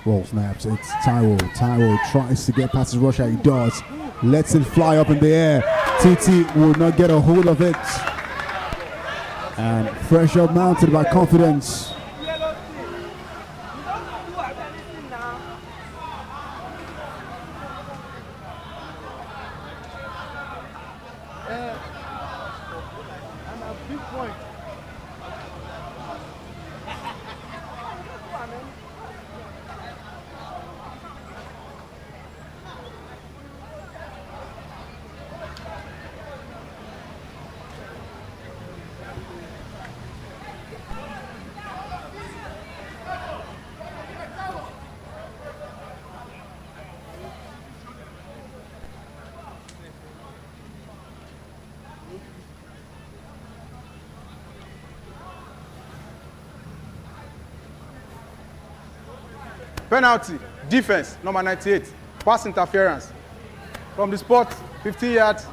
Roll snaps, it's Taiwo. Taiwo tries to get past his rusher, he does. Lets it fly up in the air. TT will not get a hold of it. And pressure mounted by confidence. Penalty. Defense. Number 98. Pass interference. From the spot, 15 yards.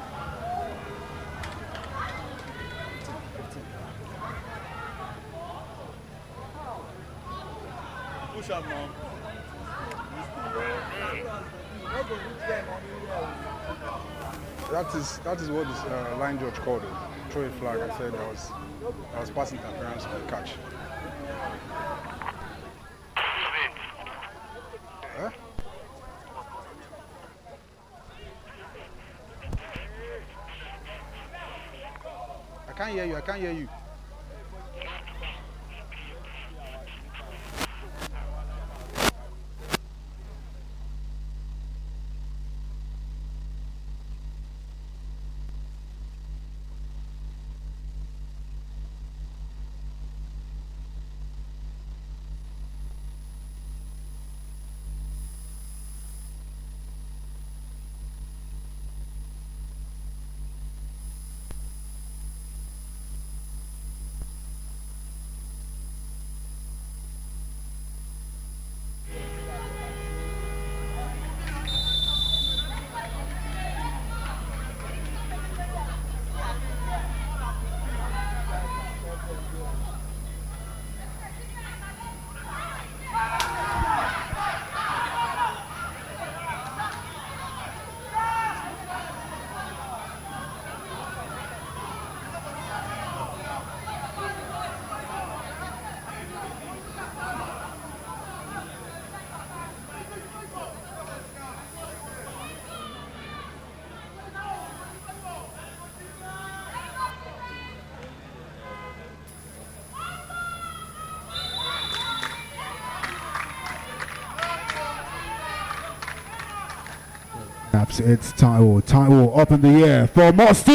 Push up now. That is what this line judge called it. Throw a flag and said that was pass interference for the catch. Huh? I can't hear you. I can't hear you. snaps. It's Taiwo. Taiwo up in the air for Musty.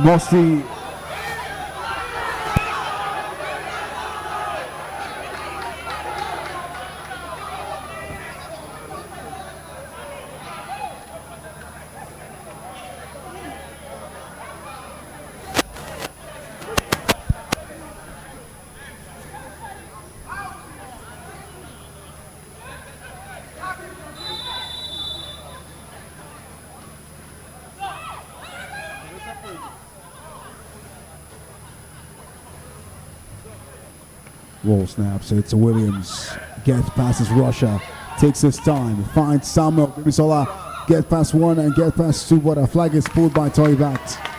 Musty. Roll snaps. It's Williams. Gets past his rusher. Takes his time. Finds Samuel. Bibisola. Get past one and get past two. But a flag is pulled by Toivat.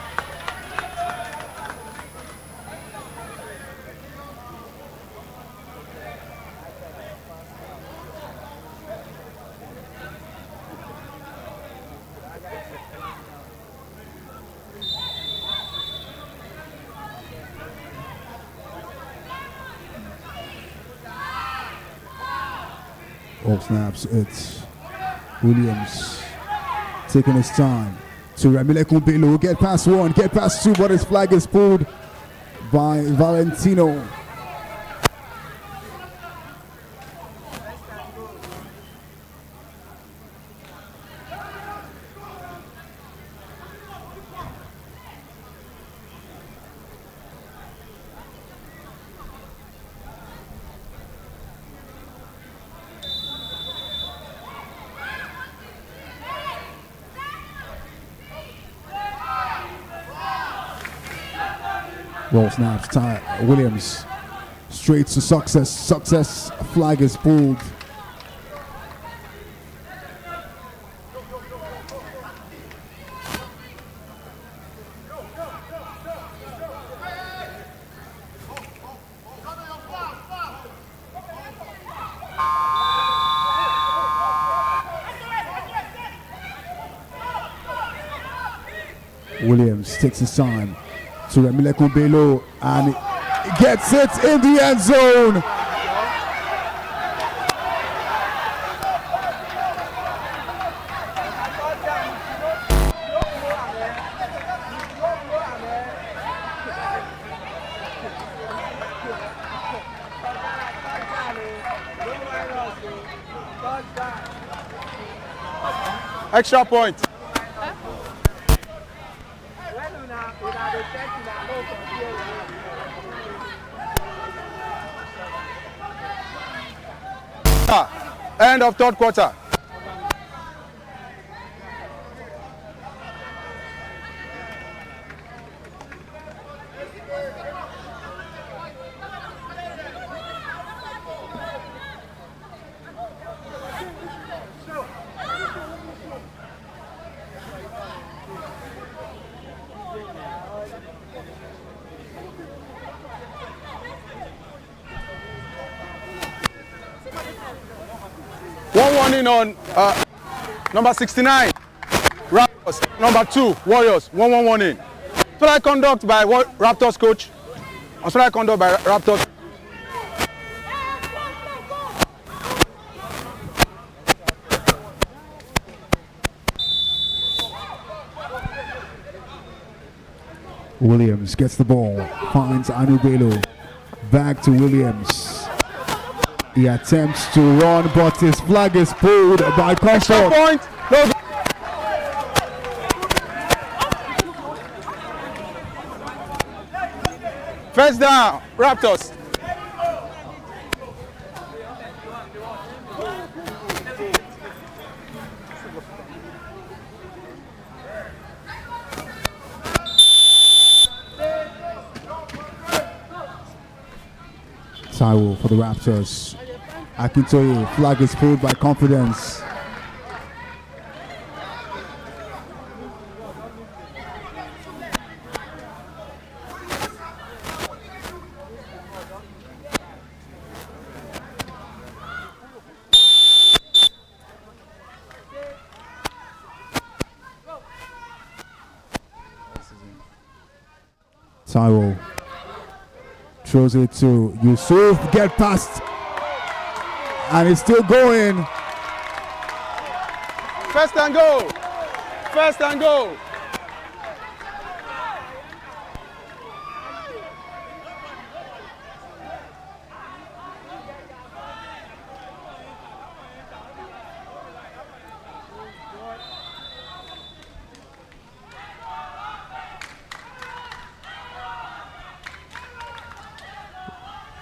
All snaps, it's Williams taking his time to Ramile Kumbilo. Get past one, get past two, but his flag is pulled by Valentino. Roll snaps. Williams straight to Success. Success. Flag is pulled. Williams takes his time to Remile Kumbelo and he gets it in the end zone. Extra point. End of third quarter. One warning on number 69, Raptors. Number 2, Warriors. 1-1 warning. Strike conduct by Raptors coach. Strike conduct by Raptors. Williams gets the ball, finds Anubelo. Back to Williams. He attempts to run, but his flag is pulled by Extra Comfort. point. No. First down, Raptors. Taiwo for the Raptors. Akintoye, flag is pulled by Confidence. Taiwo throws it to Yusuf, get past, and it's still going. First and goal. First and goal.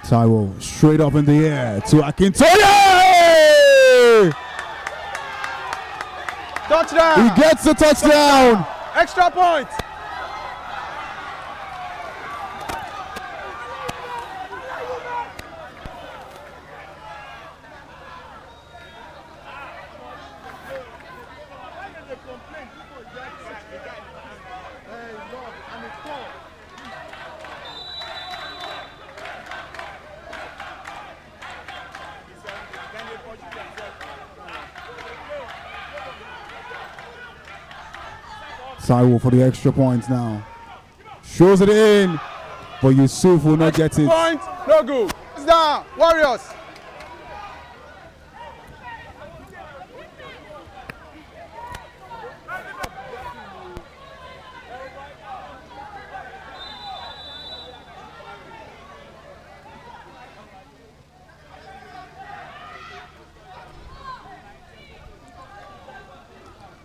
Taiwo straight up in the air to Akintoye! Touchdown. He gets the touchdown! Extra point. Taiwo for the extra points now. Shows it in, but Yusuf will not get it. Point. No good. It's down. Warriors.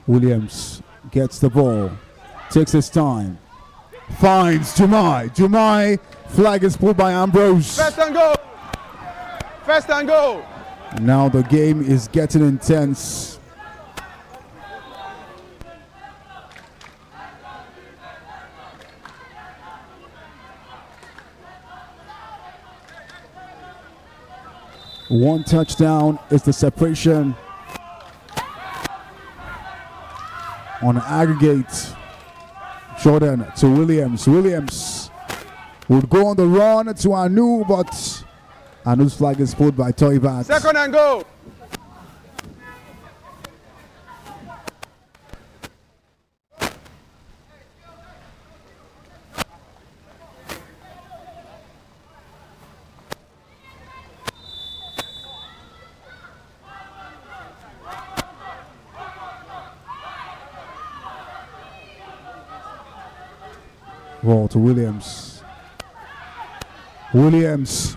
Williams gets the ball, takes his time, finds Jumai. Jumai, flag is pulled by Ambrose. First and goal. First and goal. Now the game is getting intense. One touchdown is the separation on aggregate. Jordan to Williams. Williams would go on the run to Anu, but Anu's flag is pulled by Toivat. Second and go. Ball to Williams. Williams.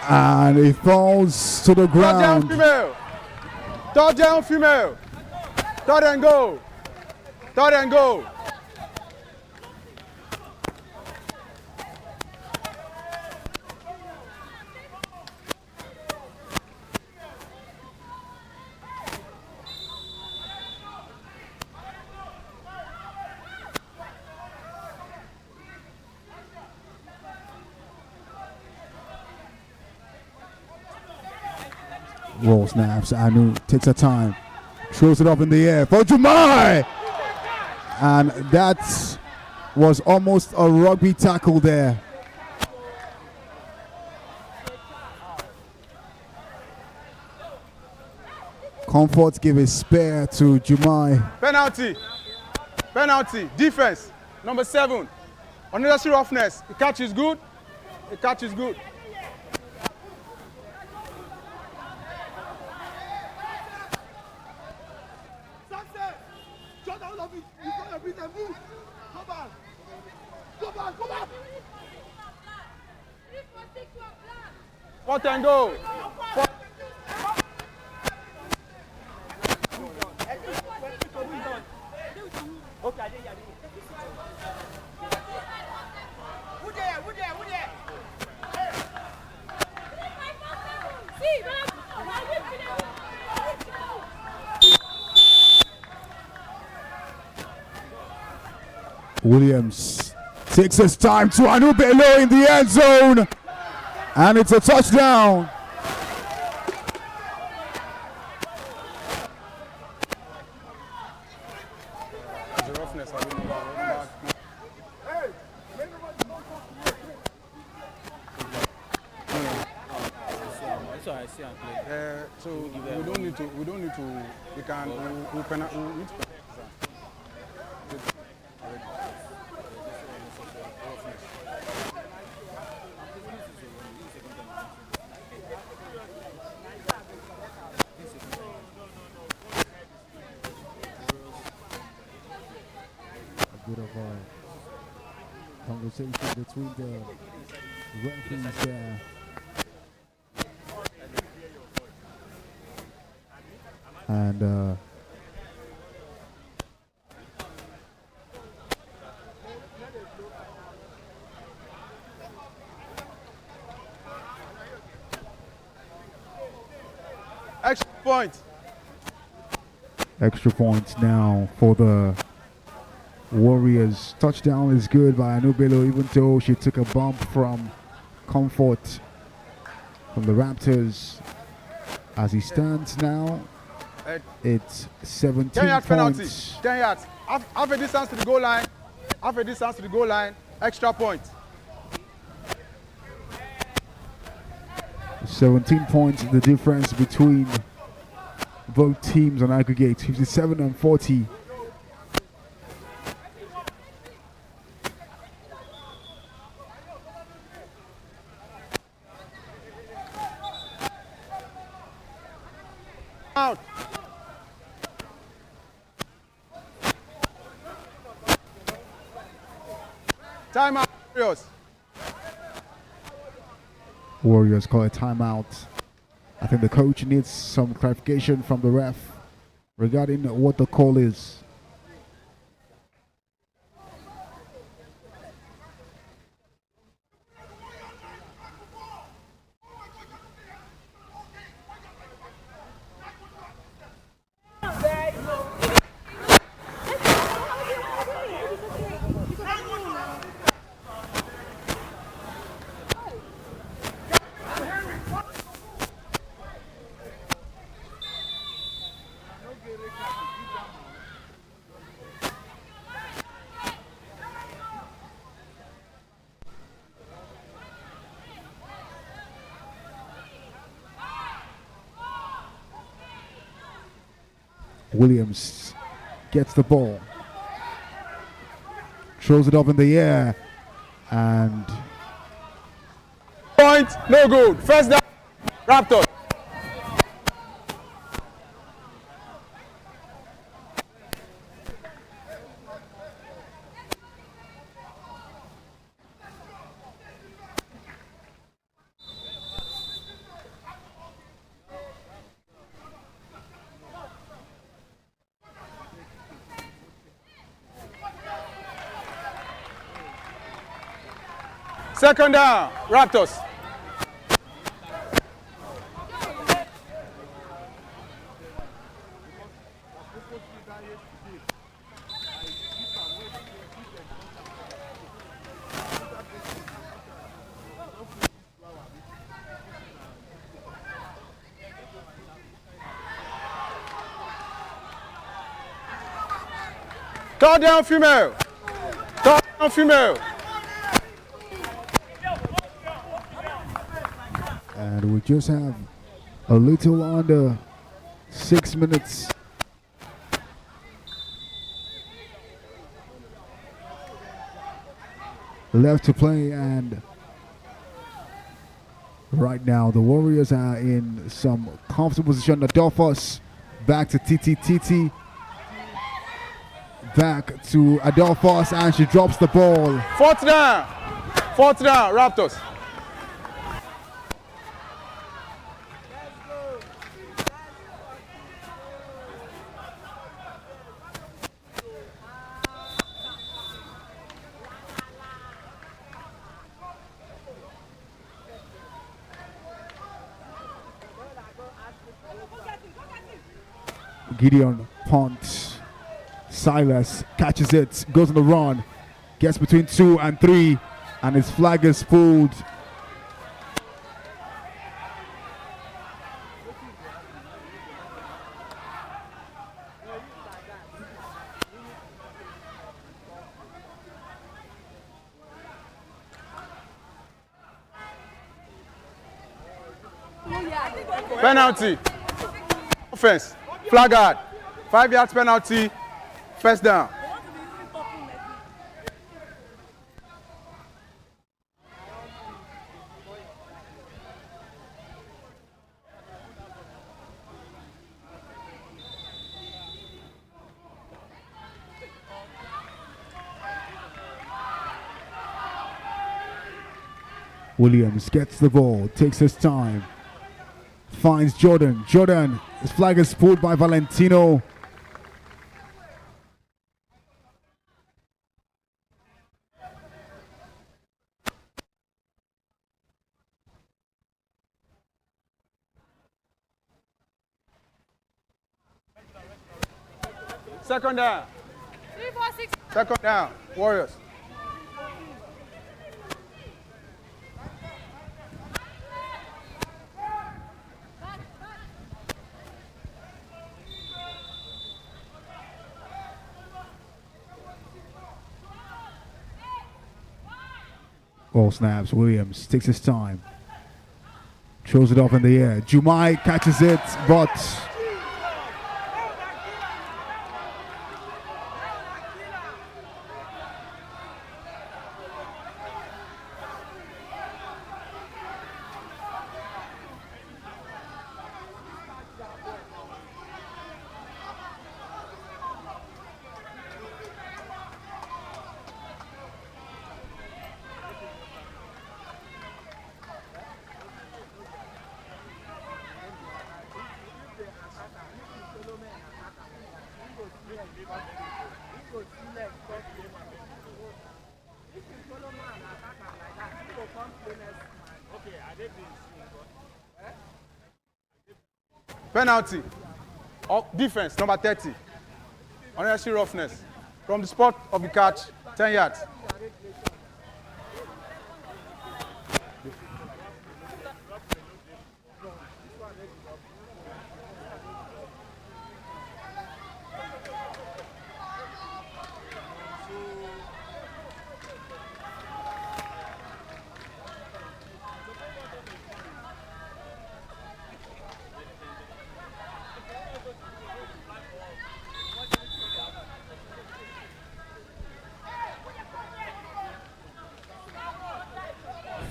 And he falls to the Third ground. down female. Third down female. Third and go. Third and go. Roll snaps. Anu takes her time. Throws it up in the air for Jumai. And that was almost a rugby tackle there. Comfort gave a spare to Jumai. Penalty. Penalty. Defense. Number 7. Unnecessary roughness. The catch is good. The catch is good. Success! Shut down of it. You got to beat them. Move. Go back. Go back. Go back. Fourth and go. Williams takes his time to Anu Bello in the end zone. And it's a touchdown. The roughness. I don't know. So we don't need to. We don't need to. We can. We need to. A bit of a conversation between the referees there. And Extra point. extra points now for the Warriors. Touchdown is good by Anu Bello, even though she took a bump from Comfort from the Raptors. As he stands now, it's 17 10-yard penalty. points. 10 yards. Half a distance to the goal line. Half a distance to the goal line. Extra point. 17 points, the difference between both teams on aggregate, 57 and 40. Out. Time out. Warriors. Warriors call a timeout. I think the coach needs some clarification from the ref regarding what the call is. Williams gets the ball, throws it up in the air, and Point, no good. First down, Raptors. Second down, Raptors. Third down, female. Third down, female. we just have a little under 6 minutes left to play, and right now the Warriors are in some comfortable position. Adolphus back to TT, back to Adolphus, and she drops the ball. Fourth down, Raptors. Gideon punts. Silas catches it, goes on the run, gets between 2 and 3, and his flag is pulled. Penalty. Offense. Flag out. 5 yards penalty. First down. Williams gets the ball, takes his time, finds Jordan. Jordan, his flag is pulled by Valentino. Second down. 3, 4, 6. Second down. Warriors. Ball snaps. Williams takes his time, throws it off in the air. Jumai catches it, but Penalty. Defense, number 30. Unnecessary roughness. From the spot of the catch, 10 yards.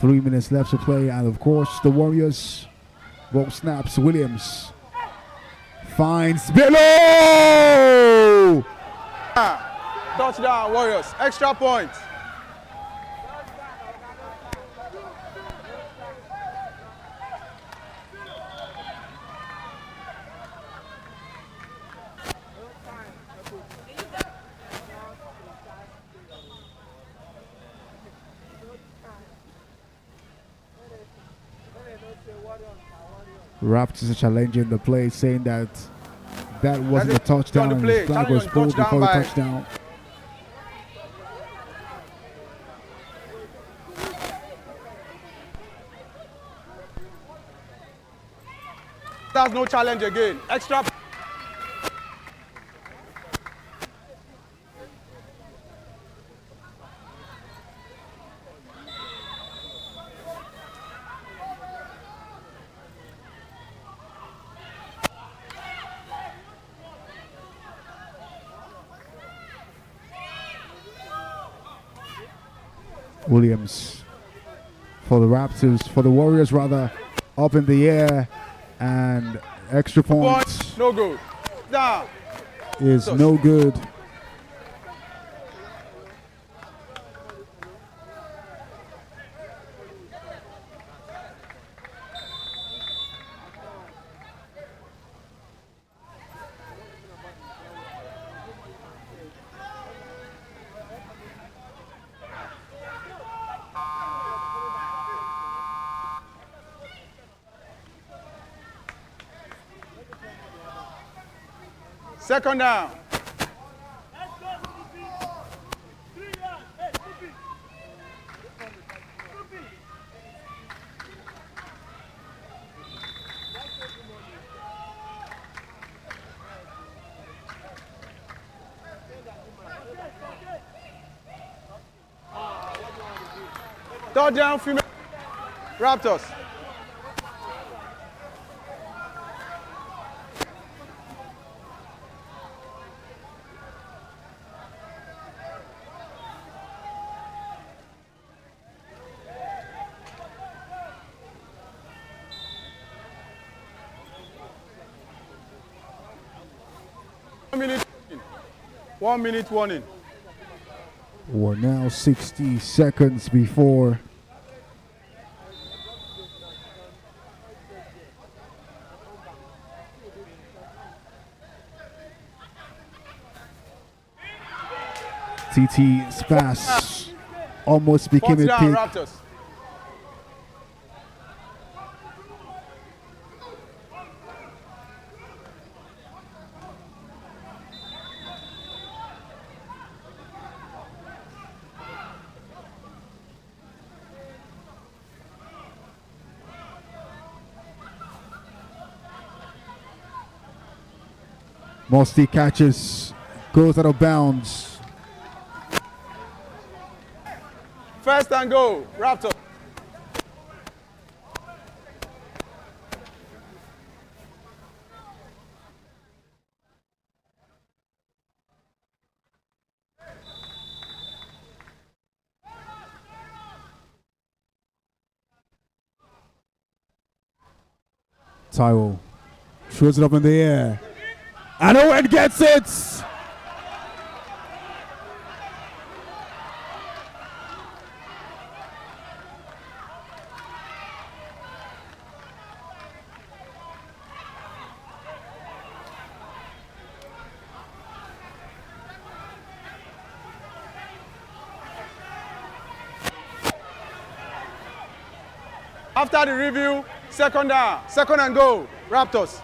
3 minutes left to play, and of course the Warriors. Ball snaps. Williams finds below. Touchdown, Warriors. Extra point. Raptors are challenging the play, saying that wasn't a touchdown. And the flag was pulled before the touchdown. That's no challenge again. Extra. Williams for the Raptors, for the Warriors rather, up in the air, and extra point No good. Down. is no good. Second down. Third down, female Raptors. One minute warning. We're now 60 seconds before TT's pass almost became Fourth a down, pick. Raptors. Musty catches, goes out of bounds. First and goal, Raptors. Tyrell throws it up in the air. And Owen gets it! After the review, second down, second and goal, Raptors.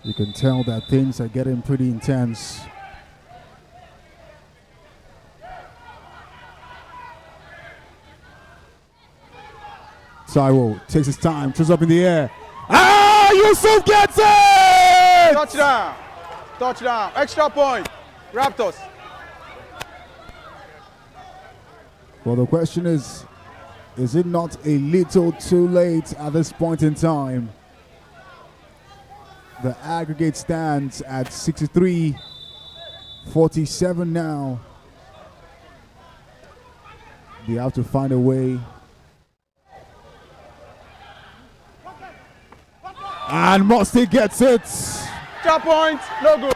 You can tell that things are getting pretty intense. Tyrell takes his time, throws up in the air. Ah, Yusuf gets it! Touchdown, touchdown, extra point, Raptors. Well, the question is, Is it not a little too late at this point in time? The aggregate stands at 63-47 now. They have to find a way. And Musty gets it. Extra point, no good.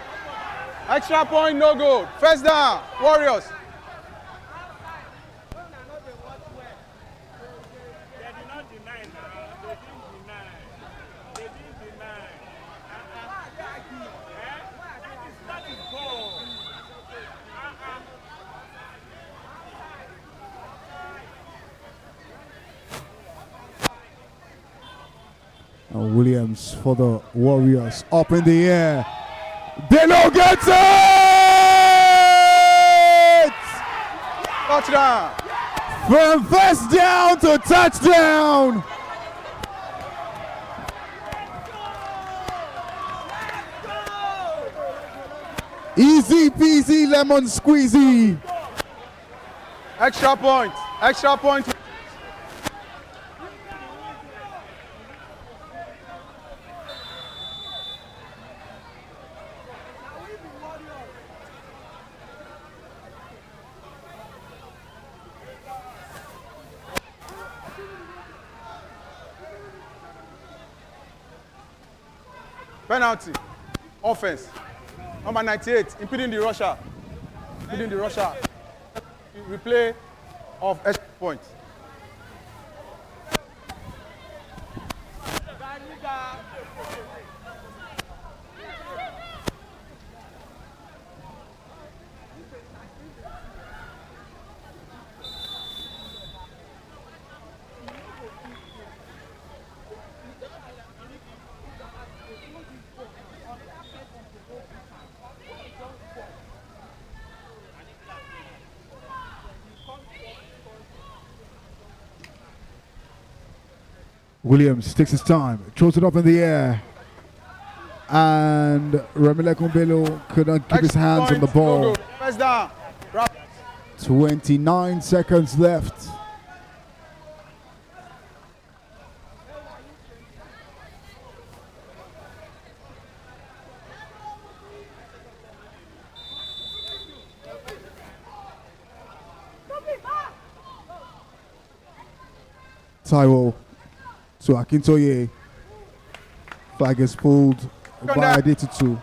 Extra point, no good. First down, Warriors. Williams for the Warriors, up in the air. Delo gets it! Touchdown. From first down to touchdown. Easy peasy lemon squeezy. Extra point, extra point. Penalty, offense, number 98, impeding the rusher, replay of extra point. Williams takes his time, throws it up in the air, and Ramile Kumbelo couldn't keep his hands on the ball. First down. 29 seconds left. Taiwo to Akintoye. Flag is pulled by Adetutu.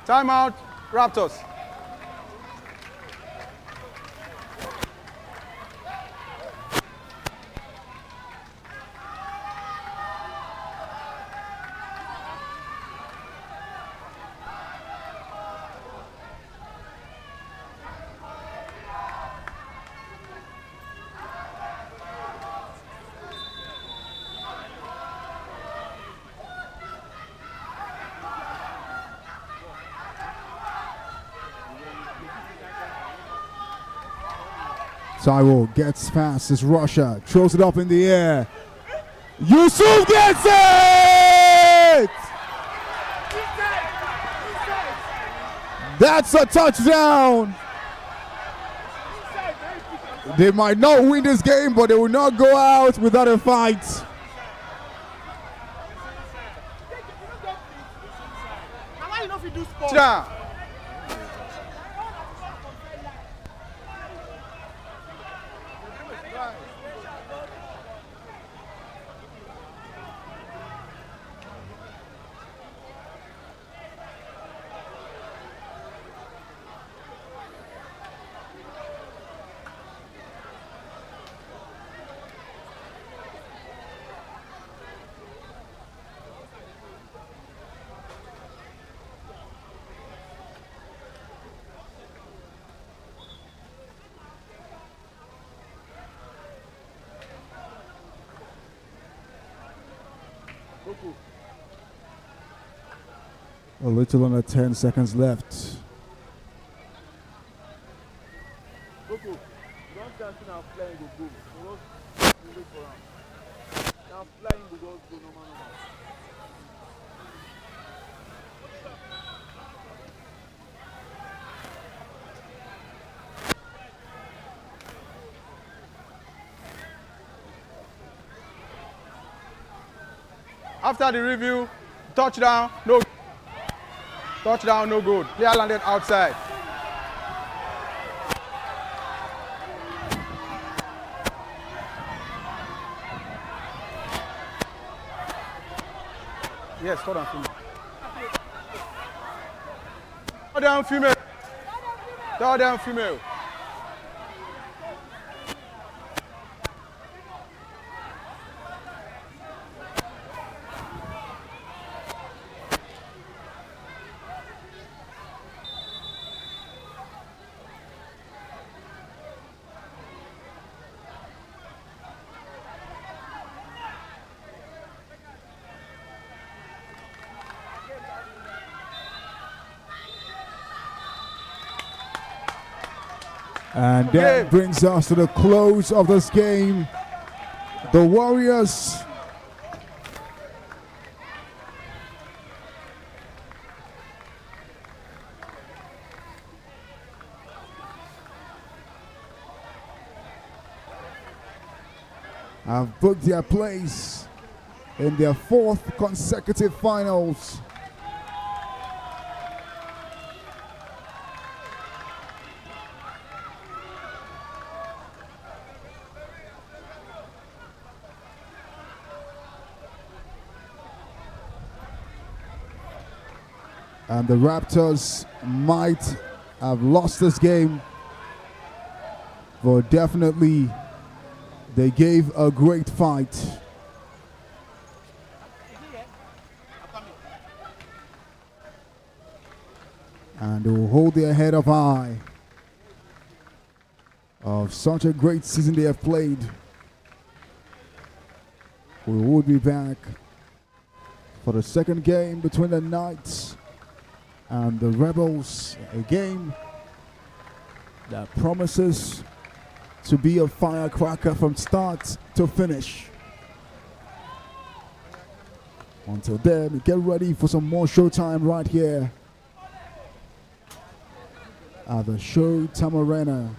Time out, Raptors. Taiwo gets past his rusher, throws it up in the air. Yusuf gets it! That's a touchdown! They might not win this game, but they will not go out without a fight. Yeah. A little under 10 seconds left. After the review, touchdown, no. Touchdown, no good. Player landed outside. Yes, hold on, female. Third down, female. Third down, female. And that brings us to the close of this game. The Warriors have booked their place in their 4th consecutive finals. And the Raptors might have lost this game, but definitely they gave a great fight. And they will hold their head up high of such a great season they have played. We will be back for the second game between the Knights and the Rebels, a game that promises to be a firecracker from start to finish. Until then, get ready for some more Showtime right here at the Showtime Arena.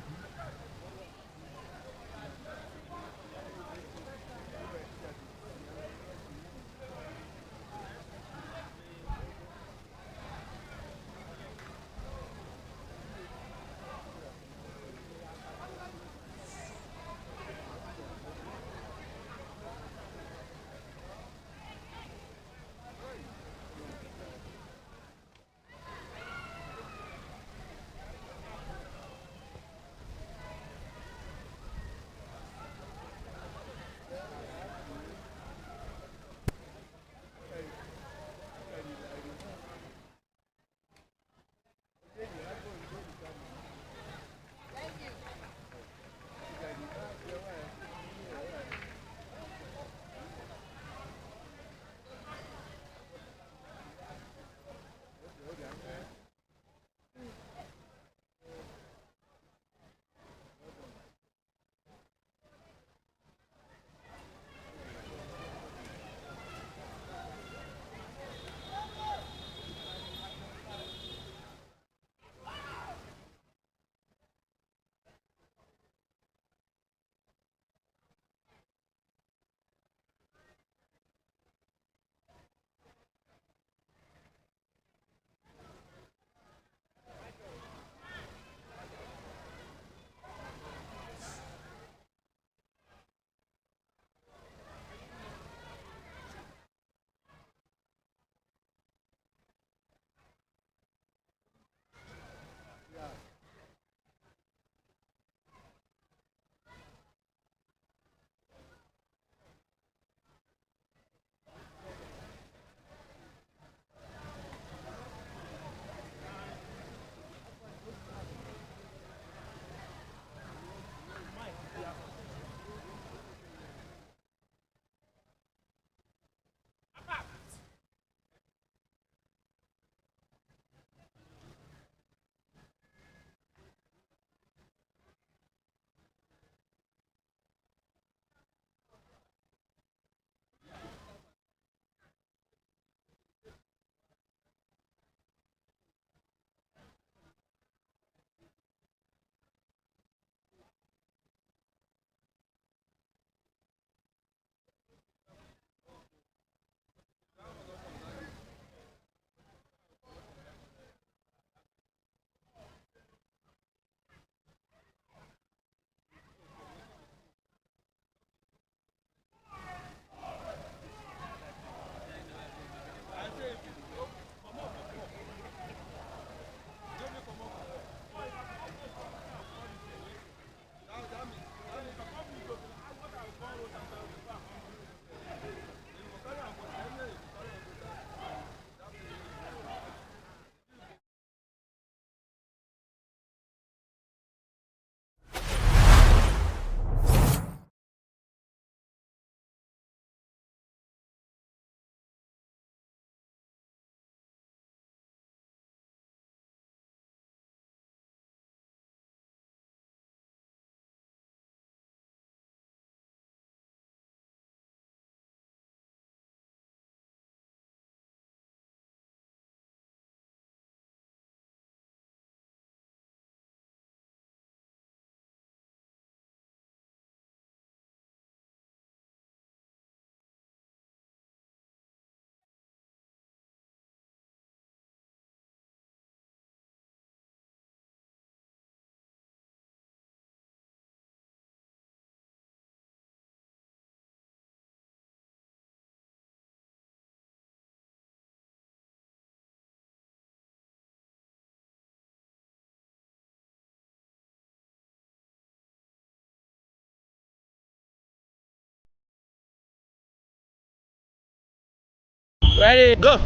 Ready, go.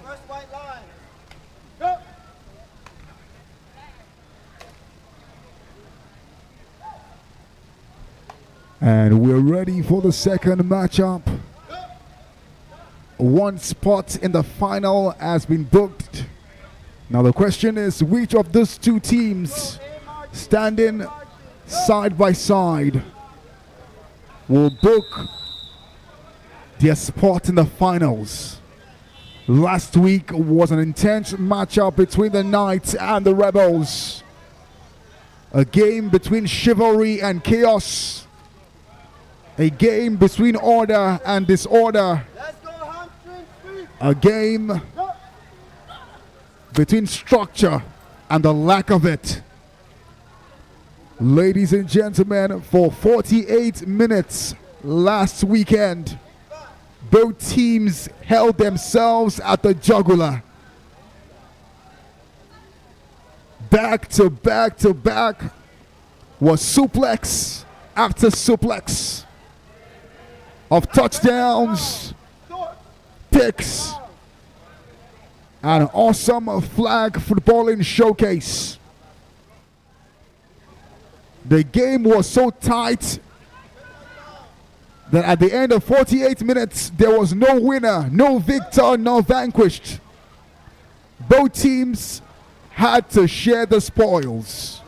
First white line. And we're ready for the second matchup. One spot in the final has been booked. Now the question is, which of these two teams standing side by side will book their spot in the finals? Last week was an intense matchup between the Knights and the Rebels. A game between chivalry and chaos. A game between order and disorder. A game between structure and the lack of it. Ladies and gentlemen, for 48 minutes last weekend, both teams held themselves at the jugular. Back to back to back was suplex after suplex of touchdowns, picks, and an awesome flag footballing showcase. The game was so tight that at the end of 48 minutes, there was no winner, no victor, no vanquished. Both teams had to share the spoils.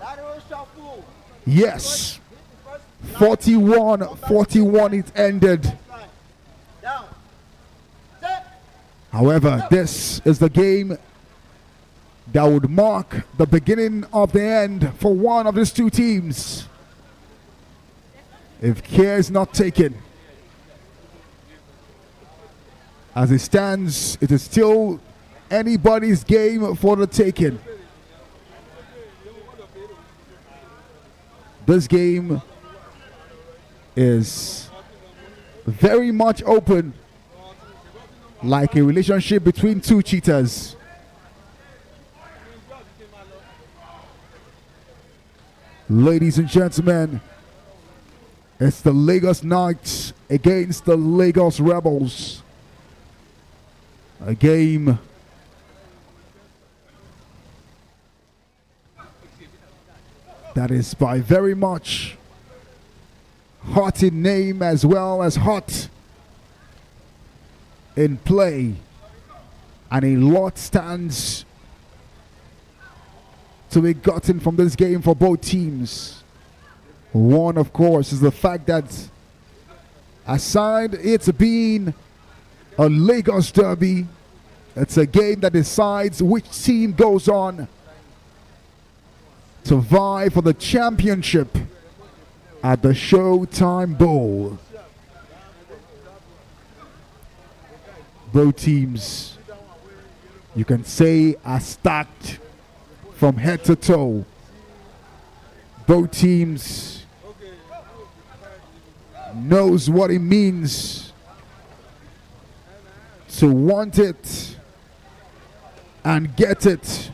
Yes, 41-41 it ended. However, this is the game that would mark the beginning of the end for one of these two teams, if care is not taken. As it stands, it is still anybody's game for the taking. This game is very much open, like a relationship between two cheaters. Ladies and gentlemen, it's the Lagos Knights against the Lagos Rebels. A game that is by very much hot in name as well as hot in play. And a lot stands to be gotten from this game for both teams. One, of course, is the fact that aside it being a Lagos derby, it's a game that decides which team goes on to vie for the championship at the Showtime Bowl. Both teams, you can say, are stacked from head to toe. Both teams knows what it means to want it and get it.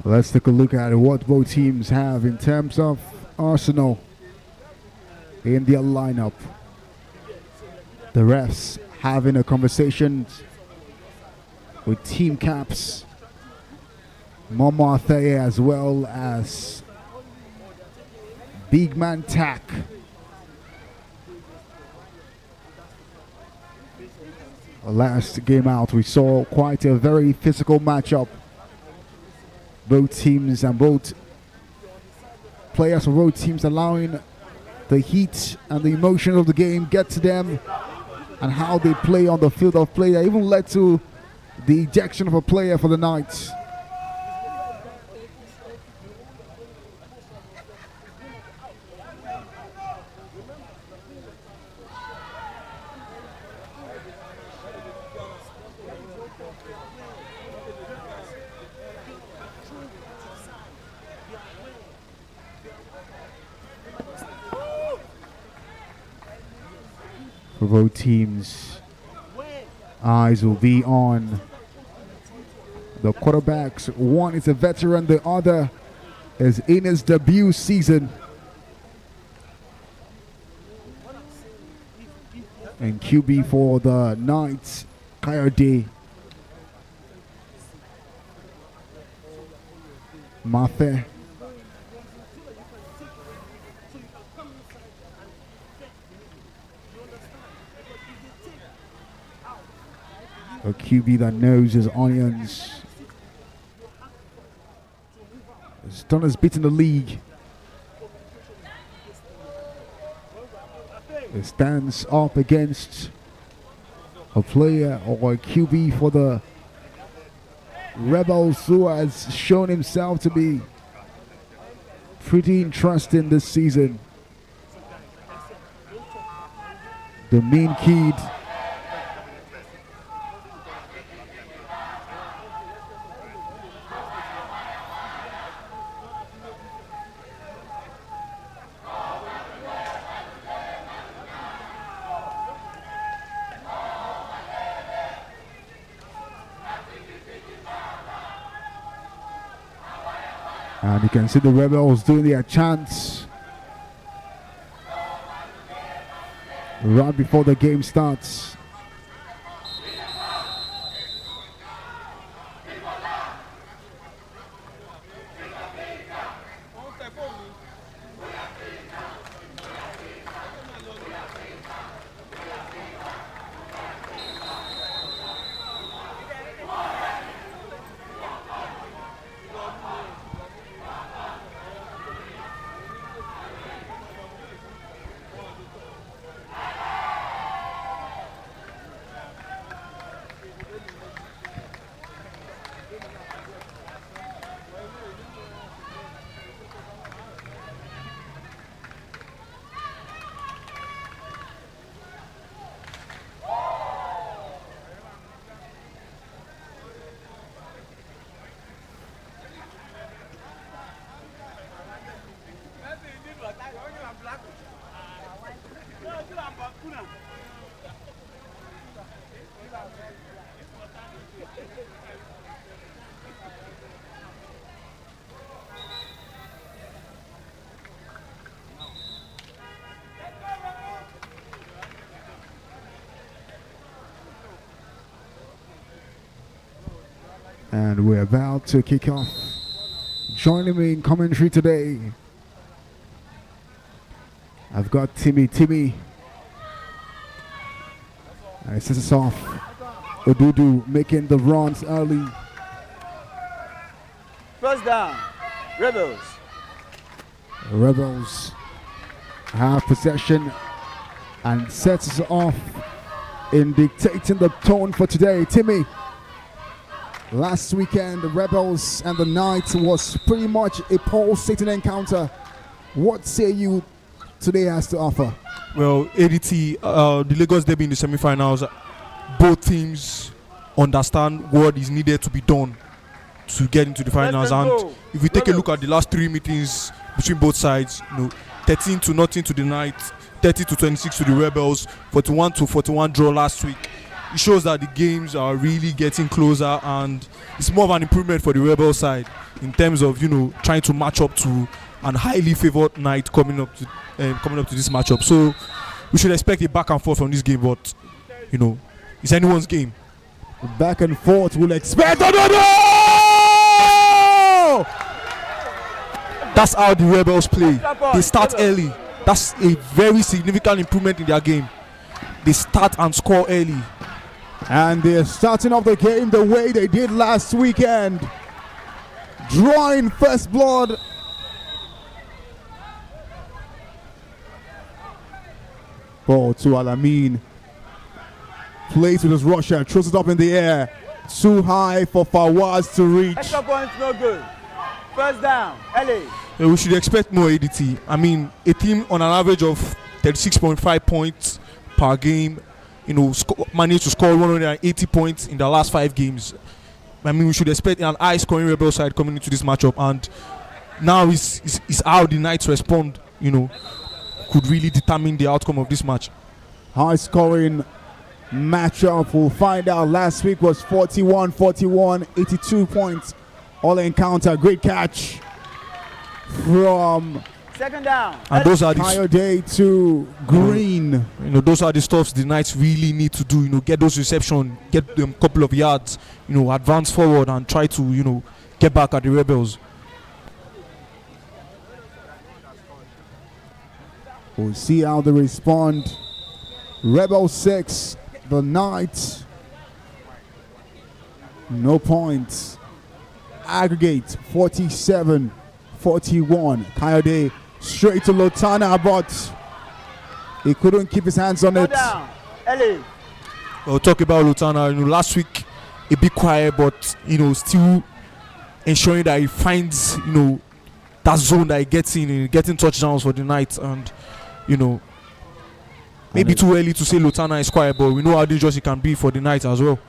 Let's take a look at what both teams have in terms of arsenal in their lineup. The refs having a conversation with team caps Momo Atheye as well as Big Man Tack. Last game out, we saw quite a very physical matchup. Both teams and both players for both teams allowing the heat and the emotion of the game get to them, and how they play on the field of play that even led to the ejection of a player for the Knights. For both teams, eyes will be on the quarterbacks. One is a veteran, the other is in his debut season. And QB for the Knights, Kayode Mafe. A QB that knows his onions. His done has beaten the league. He stands up against a player or a QB for the Rebels who has shown himself to be pretty interesting this season. The mean kid. And you can see the Rebels doing their chants right before the game starts. And we're about to kick off. Joining me in commentary today, I've got Timmy. And it sets us off. Odudu making the runs early. First down, Rebels. Rebels have possession and sets us off in dictating the tone for today. Timmy, last weekend the Rebels and the Knights was pretty much a pulsating encounter. What say you today has to offer? Well, ADT, the Lagos Derby in the semi-finals, both teams understand what is needed to be done to get into the finals. And if we take a look at the last 3 meetings between both sides, 13-0 to the Knights, 30-26 to the Rebels, 41-41 draw last week. It shows that the games are really getting closer, and it's more of an improvement for the Rebel side in terms of trying to match up to an highly favored Knight coming up to this matchup. So we should expect a back and forth from this game, but it's anyone's game. Back and forth, we'll expect. That's how the Rebels play. They start early. That's a very significant improvement in their game. They start and score early. And they're starting off the game the way they did last weekend. Drawing first blood. Ball to Alamin. Plays with his rusher, throws it up in the air. Too high for Fawaz to reach. Extra points, no good. First down, LA. We should expect more ADT. I mean, a team on an average of 36.5 points per game, managed to score 180 points in the last 5 games. I mean, we should expect an high-scoring Rebel side coming into this matchup. And now is how the Knights respond, could really determine the outcome of this match. High-scoring matchup. We'll find out. Last week was 41-41, 82 points. All encounter. Great catch from Second down. And those are the Coyote to Green. those are the stuffs the Knights really need to do. Get those reception, get them a couple of yards, advance forward and try to get back at the Rebels. We'll see how they respond. Rebel 6, the Knights. No points. Aggregate 47-41. Coyote straight to Lotana, but he couldn't keep his hands on it. Down, LA. We'll talk about Lutana. Last week a bit quiet, but still ensuring that he finds that zone that he gets in, getting touchdowns for the Knights. And maybe too early to say Lutana is quiet, but we know how dangerous he can be for the Knights as well.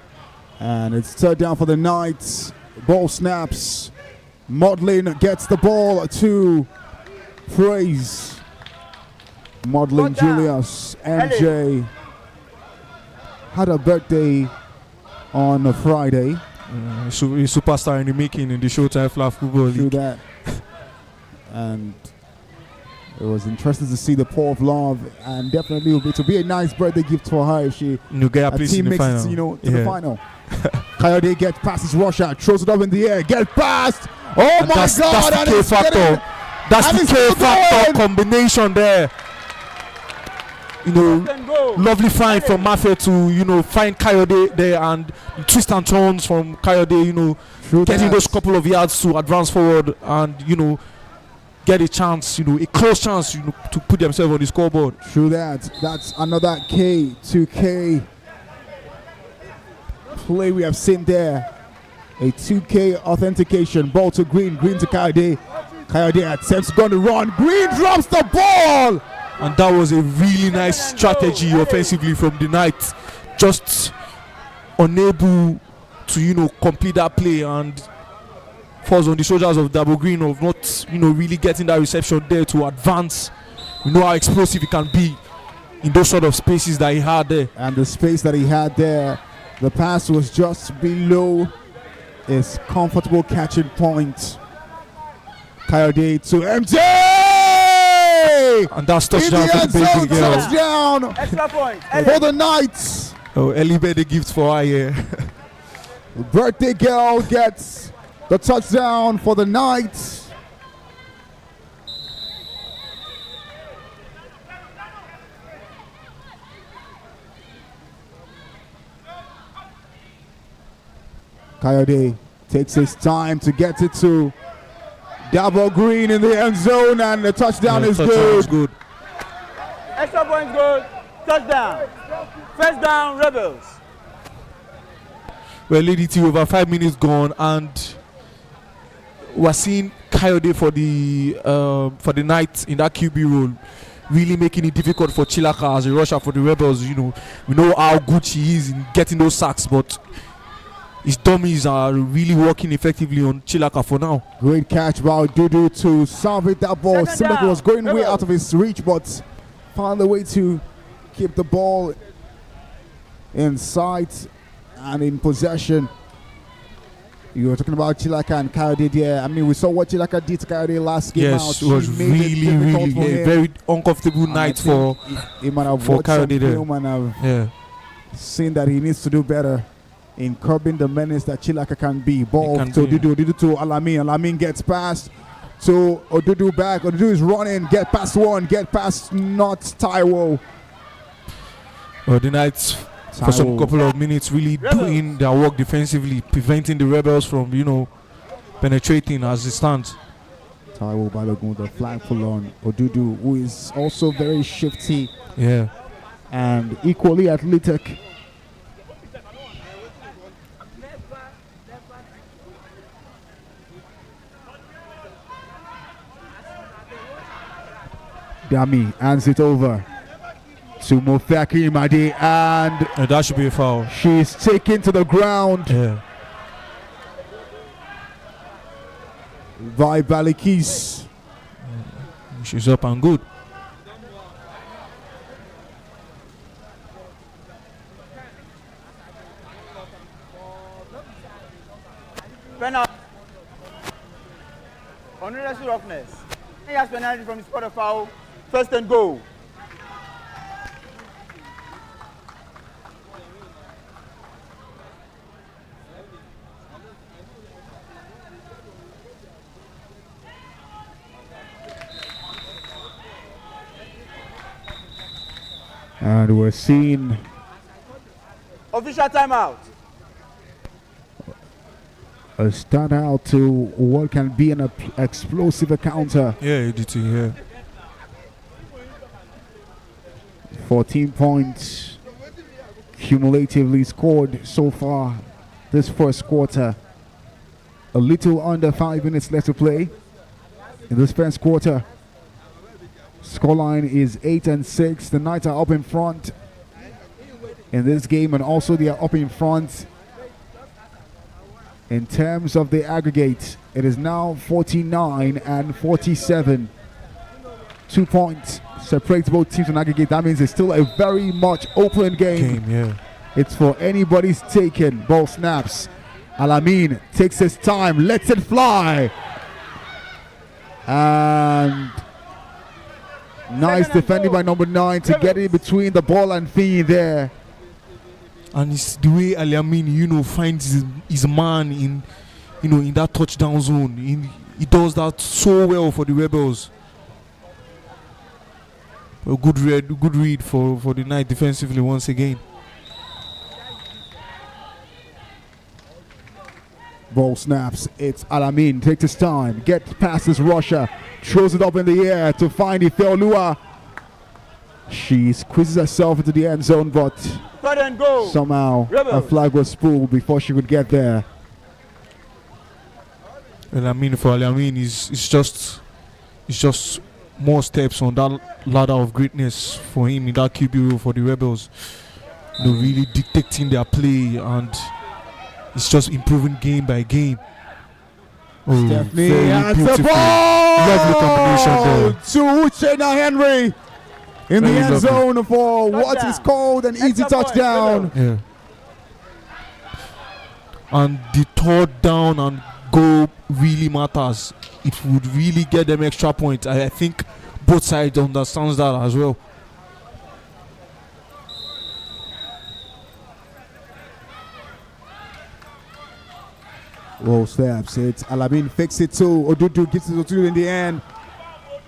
And it's third down for the Knights. Ball snaps. Modlin gets the ball to Praise. Modlin Julius. MJ had a birthday on a Friday. So he's a superstar in the making in the Showtime Flag Football League. Through that. And it was interesting to see the pour of love, and definitely it will be a nice birthday gift for her if she get a place team in the makes final. it to the final. Coyote gets past his rusher, throws it up in the air, get past. Oh And my God! That's the K factor. That's the K factor combination there. Lovely find from Mafia to find Coyote there, and twist and turns from Coyote. Getting those couple of yards to advance forward and get a chance, a close chance, to put themselves on the scoreboard. True that. That's another K2K play we have seen there. A 2K authentication. Ball to Green. Green to Coyote. Coyote attempts going to run. Green drops the ball. And that was a really nice strategy offensively from the Knights. Just unable to complete that play, and falls on the shoulders of Double Green of not really getting that reception there to advance. We know how explosive he can be in those sort of spaces that he had there. And the space that he had there, the pass was just below his comfortable catching point. Coyote to MJ! And that's touchdown for the baby girl. Touchdown Extra point. for the Knights. Oh, early birthday gift for her here. Birthday girl gets the touchdown for the night. Coyote takes his time to get it to Double Green in the end zone, and the touchdown is good. Extra points good. Touchdown. First down, Rebels. Well, Lady T, over 5 minutes gone, and we're seeing Coyote for the night in that QB role, really making it difficult for Chilaka as a rusher for the Rebels. You know, we know how good she is in getting those sacks, but his dummies are really working effectively on Chilaka for now. Great catch by Dudu to salvage that ball. Seemed like it was going way out of his reach, but found a way to keep the ball in sight and in possession. You were talking about Chilaka and Coyote there. I mean, we saw what Chilaka did to Coyote last game out. Yes, it was really a very uncomfortable night for Coyote there. And I've seen that he needs to do better in curbing the menace that Chilaka can be. Ball to Odudu, Odudu to Alamin. Alamin gets past to Odudu back. Odudu is running, get past one, get past not Taiwo. The Knights for some couple of minutes really doing their work defensively, preventing the Rebels from, penetrating as it stands. Taiwo Balogun, the flag pull on Odudu, who is also very shifty and equally athletic. Dami hands it over to Mofaki Imadi, and that should be a foul. She's taken to the ground by Balikis. She's up and good. Penalty. Unnecessary roughness. He has penalty from his quarter foul. First and goal. And we're seeing official timeout. A start out to what can be an explosive encounter. Yeah, ADT, 14 points cumulatively scored so far this first quarter. A little under 5 minutes left to play in this first quarter. Scoreline is 8-6. The Knights are up in front in this game, and also they are up in front in terms of the aggregate. It is now 49-47. 2 points separate both teams on aggregate. That means it's still a very much open game. It's for anybody's taken. Ball snaps. Alamin takes his time, lets it fly. And nice defending by number 9 to get in between the ball and Fee there. And it's the way Alamin, finds his man in that touchdown zone. He does that so well for the Rebels. A good read for the night defensively once again. Ball snaps. It's Alamin. Takes his time. Gets past his rusher. Throws it up in the air to find Ifeolua. She squeezes herself into the end zone, but somehow a flag was pulled before she could get there. Well, for Alamin, it's just more steps on that ladder of greatness for him in that QB role for the Rebels. Really dictating their play, and it's just improving game by game. Stephanie has the ball! Lovely combination there. To Uchenna Henry in the end zone for what is called an easy touchdown. Yeah. And the third down and goal really matters. It would really get them extra points. I think both sides understands that as well. Roll steps. It's Alamin fix it too. Odudu gets it to in the end.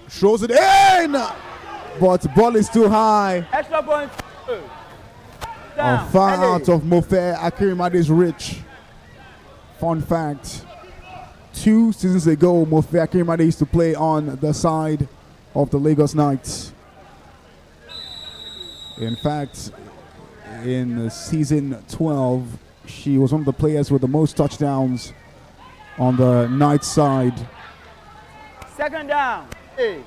Throws it in. But ball is too high. Extra point. A far out of Mofe Akirimade's reach. Fun fact. 2 seasons ago, Mofe Akirimade used to play on the side of the Lagos Knights. In fact, in season 12, she was one of the players with the most touchdowns on the Knights side. Second down. Hey.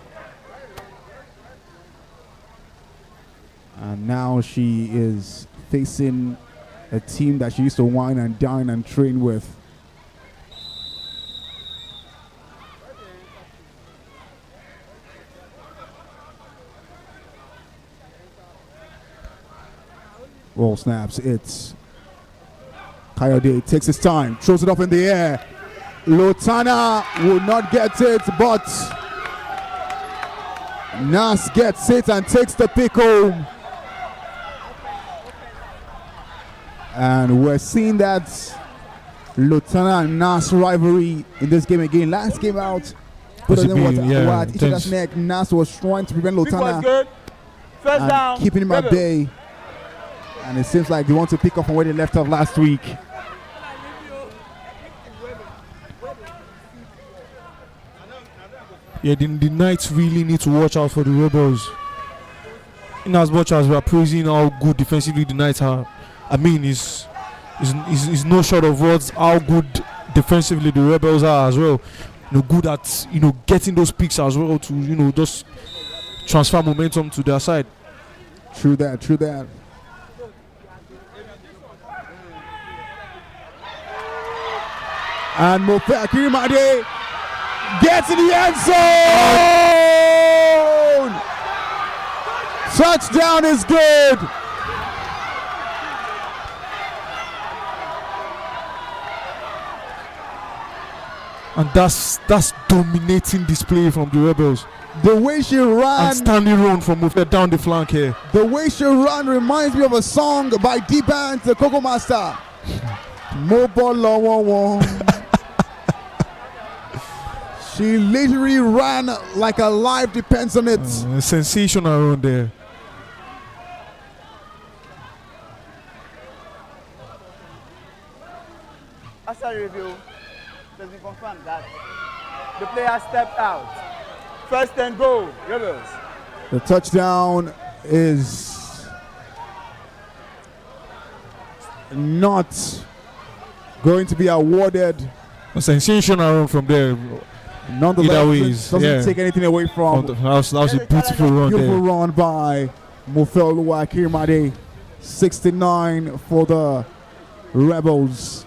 And now she is facing a team that she used to wine and dine and train with. Roll snaps. It's Coyote takes his time, throws it up in the air. Lotana will not get it, but Nas gets it and takes the pick home. And we're seeing that Lotana and Nas rivalry in this game again. Last game out, both of them was at each other's neck. Nas was trying to prevent Lotana First down. keeping him at bay. And it seems like they want to pick up from where they left off last week. Yeah, the Knights really need to watch out for the Rebels. In as much as we are praising how good defensively the Knights are, I mean, it's no short of words how good defensively the Rebels are as well. Good at getting those picks as well to just transfer momentum to their side. True that. True that. And Mofe Akirimade gets in the end zone! Touchdown is good! And that's dominating display from the Rebels. The way she ran, and standing run from Mofe down the flank here. The way she ran reminds me of a song by D-Band, the Coco Master. Mobile Law. She literally ran like her life depends on it. Sensational run there. After review, it has been confirmed that the player stepped out. First and goal, Rebels. The touchdown is not going to be awarded. A sensational run from there. Nonetheless, doesn't take anything away from. That was a beautiful run there. Beautiful run by Mofe Akirimade. 69 for the Rebels.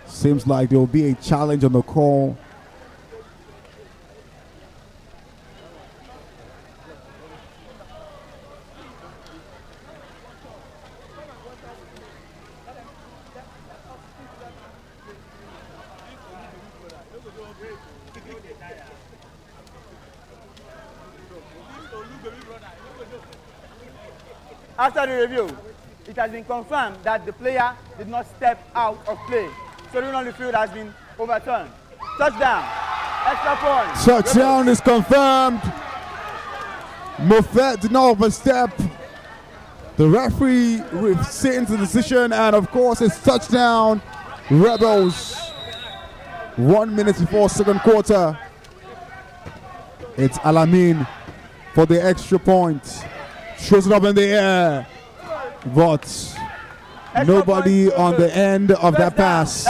Seems like there will be a challenge on the call. After the review, it has been confirmed that the player did not step out of play. So the rule on the field has been overturned. Touchdown. Extra point. Touchdown is confirmed. Mofe did not overstep. The referee rescinds the decision, and of course it's touchdown. Rebels. 1 minute before second quarter. It's Alamin for the extra point. Throws it up in the air. But nobody on the end of that pass.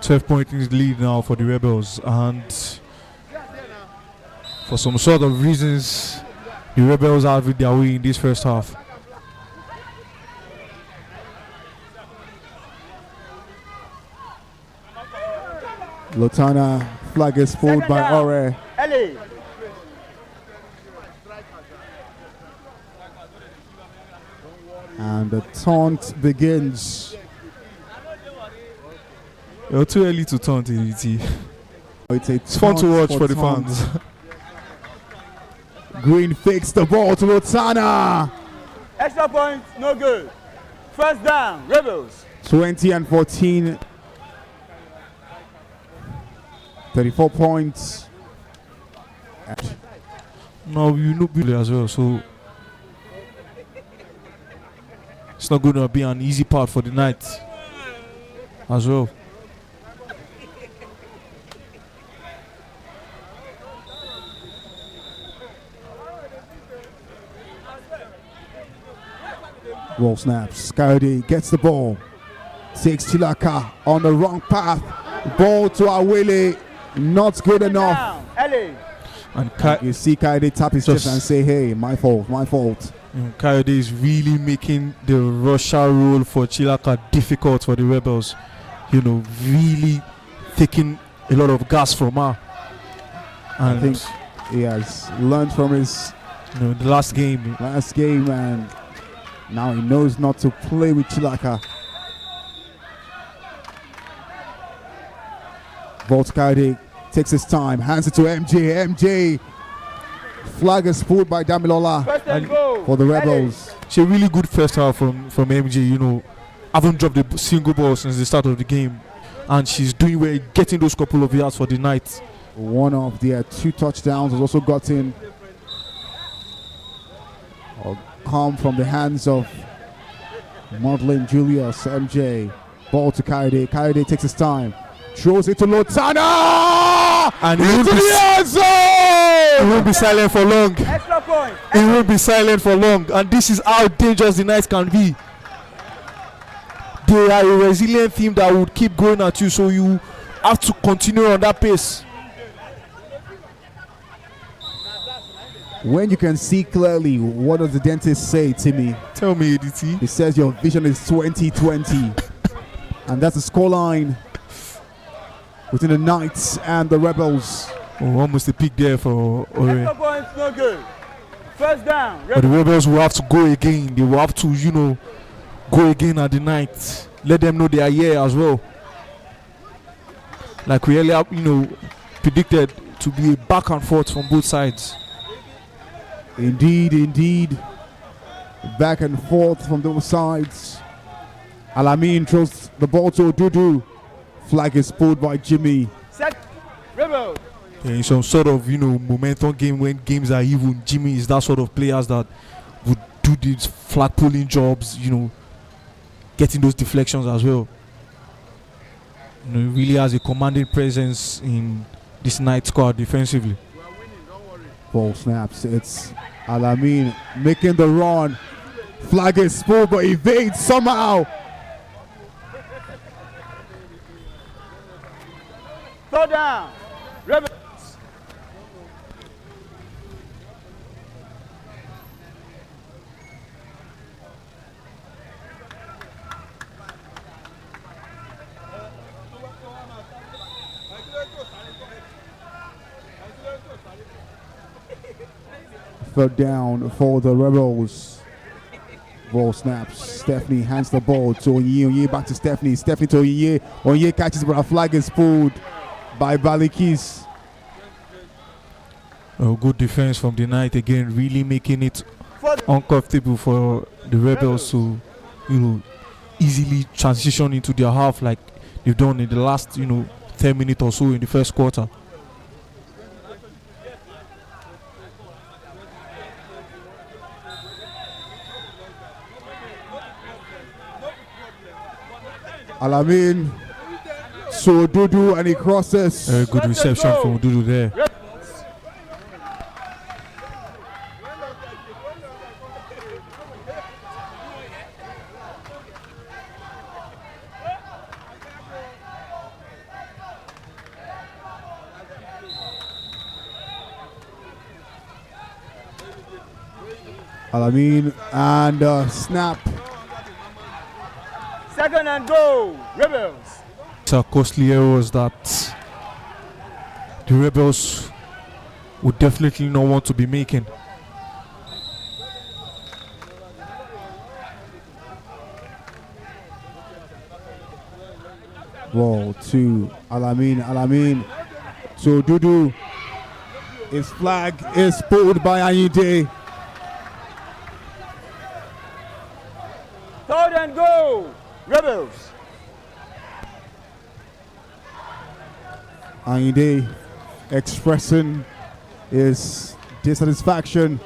12-point lead now for the Rebels, and for some sort of reasons, the Rebels are with their way in this first half. Lotana flag is pulled by Ore. And the taunt begins. You're too early to taunt, EDT. It's fun to watch for the fans. Green fakes the ball to Rotana. Extra point, no good. First down, Rebels. 20 and 14. 34 points. No, you know Billy as well, so it's not going to be an easy part for the night as well. Roll snaps. Coyote gets the ball. Takes Chilaka on the wrong path. Ball to Awele. Not good enough. And You see Coyote tap his chest and say, hey, my fault, my fault. Coyote is really making the Russia role for Chilaka difficult for the Rebels. You know, really taking a lot of gas from her. And I think he has learned from his the last game, and now he knows not to play with Chilaka. Volt Coyote takes his time, hands it to MJ. MJ. Flag is pulled by Damilola for the Rebels. It's a really good first half from MJ. You know, haven't dropped a single ball since the start of the game, and she's doing well, getting those couple of yards for the night. One of their 2 touchdowns has also gotten come from the hands of Madeline Julius. MJ. Ball to Coyote. Coyote takes his time. Throws it to Lotana! And into the end zone! He won't be silent for long. Extra point. He won't be silent for long. And this is how dangerous the Knights can be. They are a resilient team that would keep going at you, so you have to continue on that pace. When you can see clearly, what does the dentist say, Timmy? Tell me, ADT. He says your vision is 20/20. And that's the scoreline between the Knights and the Rebels. Oh, almost a pick there for Ore. Extra points, no good. First down, But the Rebels will have to go again. They will have to, you know, go again at the night. Let them know they are here as well. Like we earlier, you know, predicted to be a back and forth from both sides. Indeed, indeed. Back and forth from both sides. Alamin throws the ball to Odudu. Flag is pulled by Jimmy. Set, Rebels. Yeah, in some sort of, you know, momentum game when games are even, Jimmy is that sort of players that would do these flag pulling jobs, you know, getting those deflections as well. You know, he really has a commanding presence in this night squad defensively. Ball snaps. It's Alamin making the run. Flag is pulled but evades somehow. Third down, Rebels. Third down for the Rebels. Ball snaps. Stephanie hands the ball to Onye. Onye back to Stephanie. Stephanie to Onye. Onye catches, but a flag is pulled by Balikis. A good defense from the night again, really making it uncomfortable for the Rebels to, you know, easily transition into their half like they've done in the last, you know, 10 minutes or so in the first quarter. Alamin to Dudu and he crosses. Very good reception from Dudu there. Alamin and snap. Second and goal, Rebels. It's a costly errors that the Rebels would definitely not want to be making. Ball to Alamin. Alamin to Dudu. His flag is pulled by Ayinde. Third and goal, Rebels. Ayinde expressing his dissatisfaction.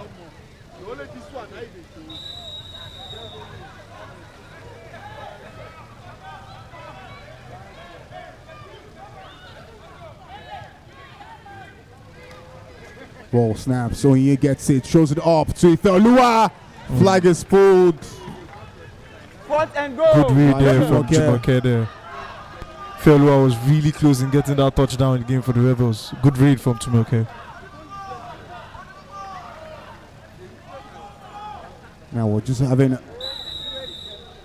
Ball snaps, so he gets it, shows it up to Ifeoluwa. Flag is pulled. Fourth and goal. Good read there Rebels. from Jumoke there. Ifeoluwa was really close in getting that touchdown in the game for the Rebels. Good read from Jumoke. Now we're just having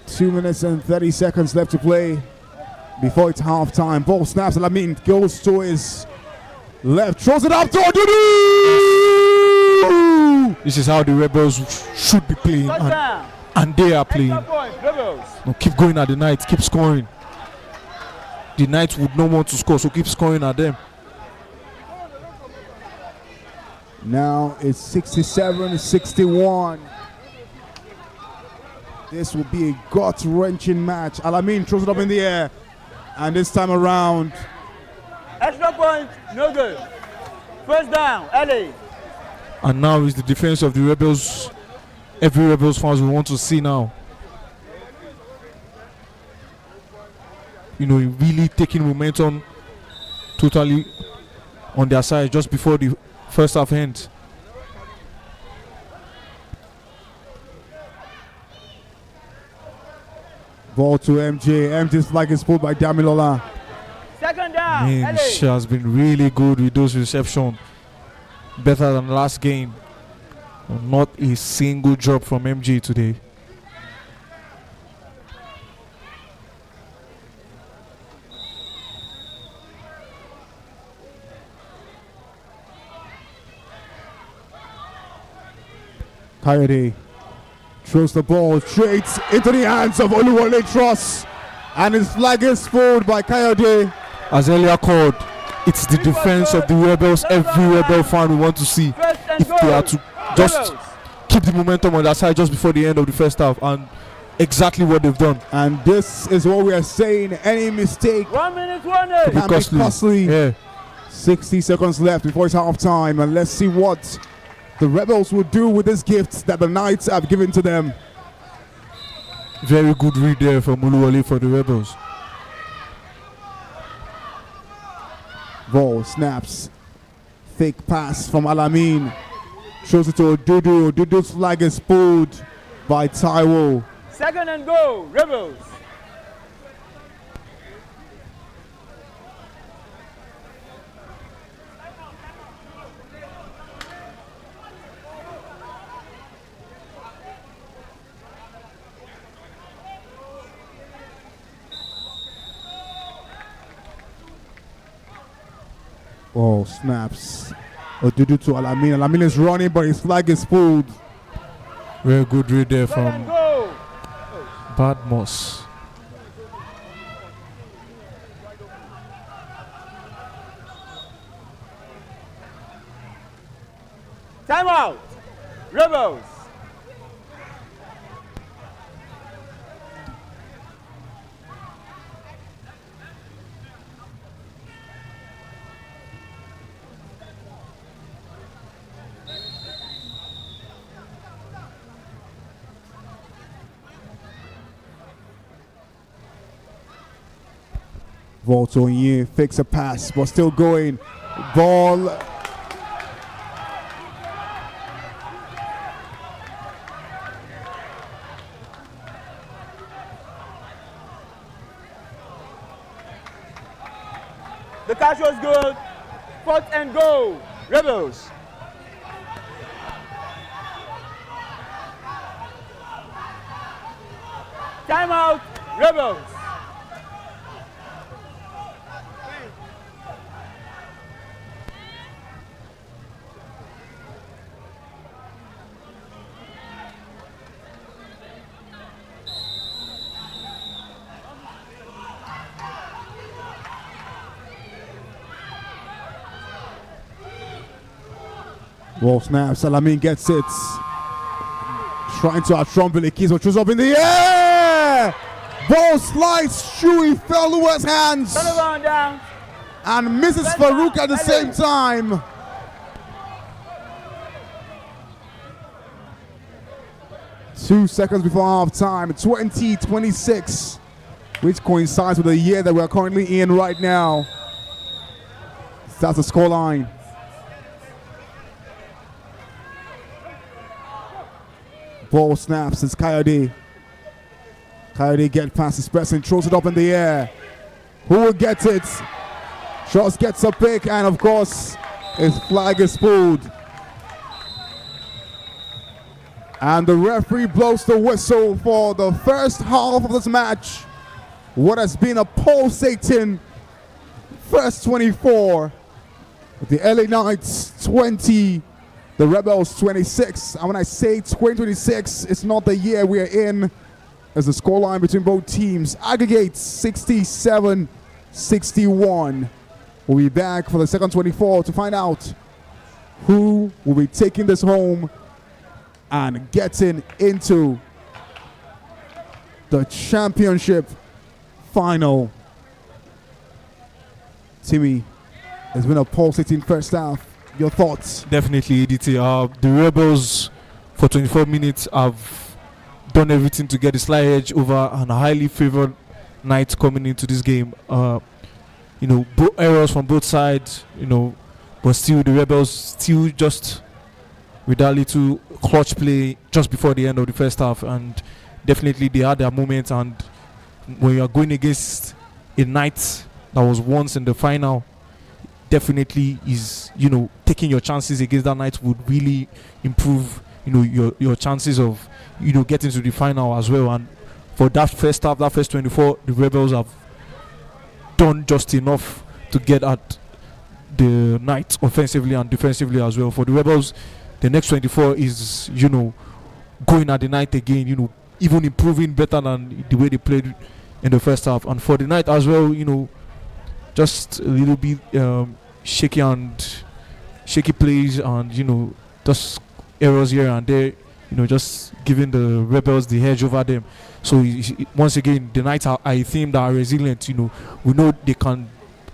2 minutes and 30 seconds left to play before it's halftime. Ball snaps, and I mean goes to his left, throws it up to Dudu. This is how the Rebels should be playing, Touchdown. and they are playing. Extra point, Rebels. No, keep going at the Knights, keep scoring. The Knights would not want to score, so keep scoring at them. Now it's 67-61. This will be a gut-wrenching match. Alamin throws it up in the air, and this time around, Extra point, no good. First down, LA. And now is the defense of the Rebels. Every Rebels fans will want to see now. You know, really taking momentum totally on their side just before the first half ends. ball to MJ. MJ's flag is pulled by Damilola. Second down, Man, LA. she has been really good with those receptions. Better than last game. Not a single drop from MJ today. Coyote throws the ball straight into the hands of Oluwole Truss, and his flag is pulled by Coyote. As earlier called, it's the defense of the Rebels. Every Rebel fan we want to see. First and If they are to just Rebels. keep the momentum on their side just before the end of the first half, and exactly what they've done. And this is what we are saying. Any mistake 1 minute, 1 can be costly. Yeah. 60 seconds left before it's half time, and let's see what the Rebels will do with this gift that the Knights have given to them. Very good read there from Uluwale for the Rebels. Ball snaps. Fake pass from Alamin. Shows it to Dudu. Dudu's flag is pulled by Taiwo. Second and goal, Rebels. Ball snaps. Dudu to Alamin. Alamin is running, but his flag is pulled. Very good read there Third and from goal. Badmos. Timeout, Rebels. Ball to Onye. Fakes a pass, but still going. Ball. The catch was good. Fourth and goal, Rebels. Timeout, Rebels. Ball snap. Salamin gets it. Trying to outrun Billy Keys, which was up in the air. Ball slides through Ifeluwa's hands Turn around down. and misses Farouk at the same time. Two seconds before half time, 2026, which coincides with the year that we're currently in right now. That's the scoreline. Ball snaps, it's Coyote. Coyote gets past his press and throws it up in the air. Who will get it? Shots gets a pick, and of course, his flag is pulled. And the referee blows the whistle for the first half of this match. What has been a pulsating first 24. The LA Knights 20, the Rebels 26. And when I say 2026, it's not the year we are in, as the scoreline between both teams aggregates 67-61. We'll be back for the second 24 to find out who will be taking this home and getting into the championship final. Timmy, it's been a pulsating first half. Your thoughts? Definitely, EDT. The Rebels for 24 minutes have done everything to get a slight edge over a highly favored Knights coming into this game. Errors from both sides, but still the Rebels still just with that little clutch play just before the end of the first half, and definitely they had their moment. And when you are going against a Knight that was once in the final, definitely is taking your chances against that Knight would really improve your chances of getting to the final as well. And for that first half, that first 24, the Rebels have done just enough to get at the Knights offensively and defensively as well. For the Rebels, the next 24 is going at the Knight again, even improving better than the way they played in the first half. And for the Knight as well, just a little bit shaky plays and just errors here and there, just giving the Rebels the edge over them. So once again, the Knights are a team that are resilient. We know they can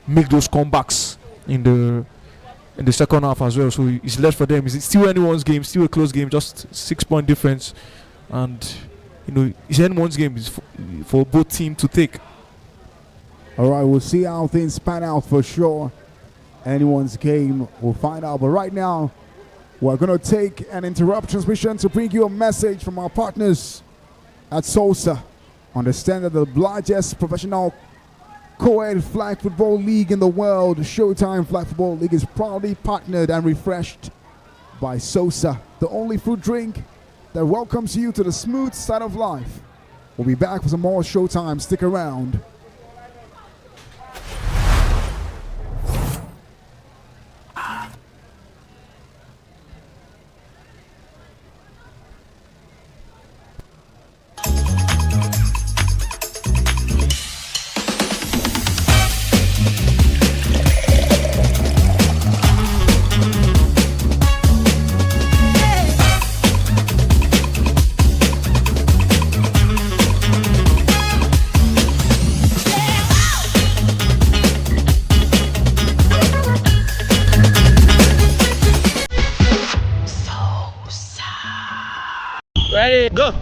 make those comebacks in the second half as well. So it's left for them. It's still anyone's game, still a close game, just 6-point difference, and it's anyone's game. It's for both teams to take. All right, we'll see how things pan out for sure. Anyone's game, we'll find out. But right now, we're going to take an interrupt transmission to bring you a message from our partners at Sosa. Understand that the largest professional co-ed flag football league in the world, Showtime Flag Football League, is proudly partnered and refreshed by Sosa, the only fruit drink that welcomes you to the smooth side of life. We'll be back for some more Showtime. Stick around. Ready, go.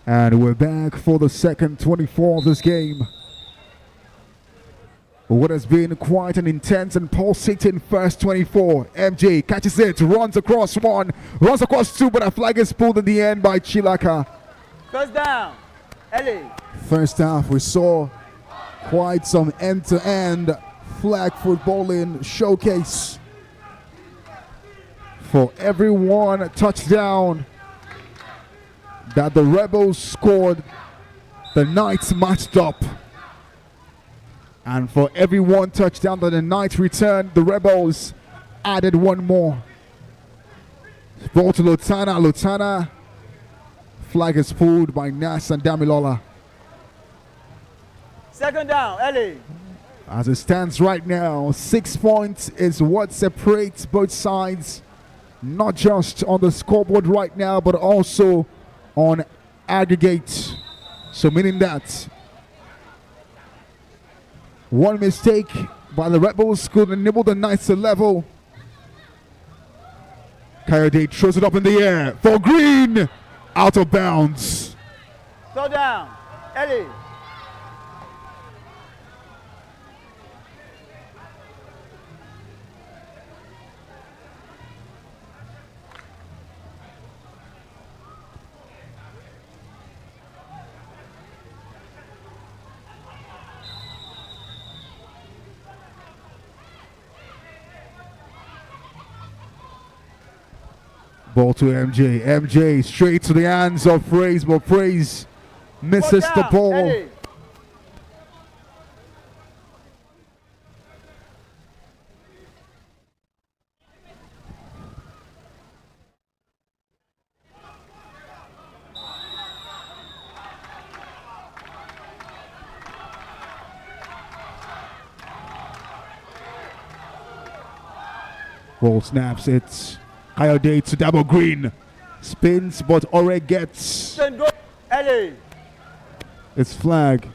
And we're back for the second 24 of this game. What has been quite an intense and pulsating first 24. MJ catches it, runs across one, runs across two, but a flag is pulled in the end by Chilaka. First down. LA. First half, we saw quite some end-to-end flag footballing showcase. For every one touchdown that the Rebels scored, the Knights matched up. And for every one touchdown that the Knights returned, the Rebels added one more. Ball to Lutana. Lutana. Flag is pulled by Nas and Damilola. Second down. LA. As it stands right now, 6 points is what separates both sides. Not just on the scoreboard right now, but also on aggregate. So meaning that one mistake by the Rebels could enable the Knights to level. Coyote throws it up in the air for Green. Out of bounds. Third down. LA. Ball to MJ. MJ straight to the hands of Fraze, but Fraze misses the ball. LA. Ball snaps. It's Coyote to double Green. Spins, but Ore gets Go. LA. its flag.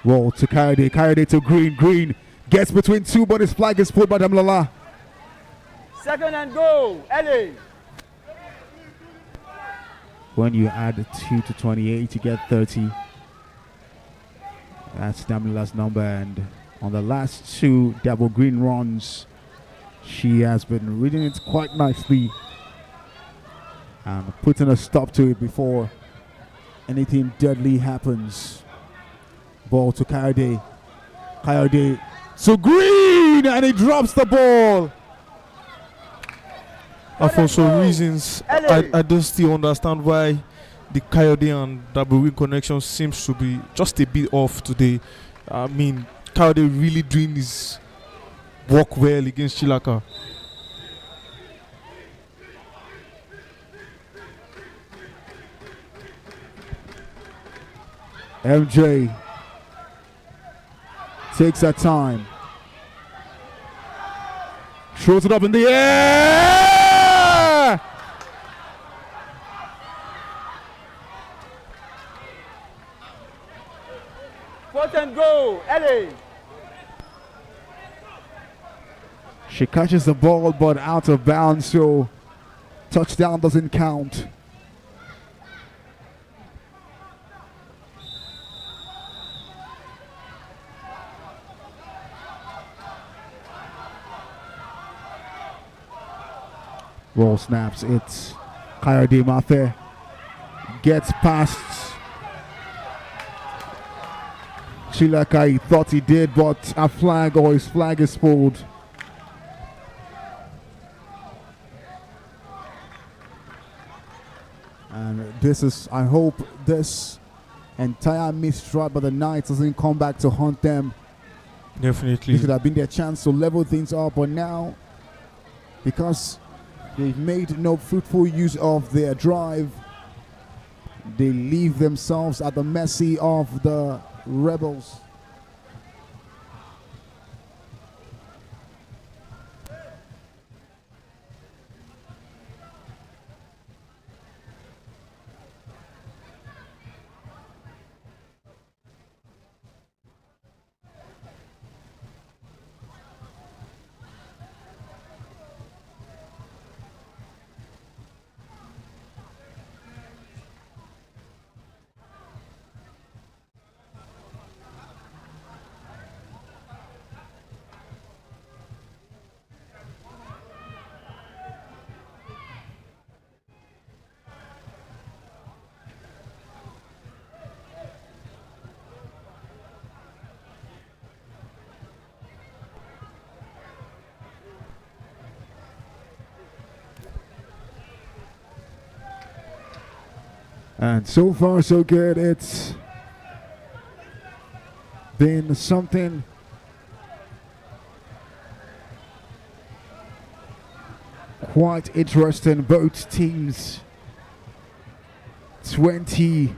Roll to Coyote. Coyote to Green. Green gets between two, but his flag is pulled by Damlala. Second and goal. LA. When you add 2 to 28, you get 30. That's Damila's number, and on the last two double Green runs, she has been reading it quite nicely and putting a stop to it before anything deadly happens. Ball to Coyote. Coyote to Green, and he drops the ball. And for some reasons, I don't still understand why the Coyote and Double connection seems to be just a bit off today. I mean, Coyote really doing his work well against Chilaka. MJ takes that time. Throws it up in the air. Fourth and goal. LA. She catches the ball, but out of bounds, so touchdown doesn't count. Roll snaps. It's Coyote Mafe. Gets past Chilaka. He thought he did, but a flag or his flag is pulled. And this is, I hope this entire mistrust by the Knights doesn't come back to haunt them. Definitely. This could have been their chance to level things up, but now, because they've made no fruitful use of their drive, they leave themselves at the mercy of the Rebels. And so far, so good. It's been something quite interesting. Both teams 20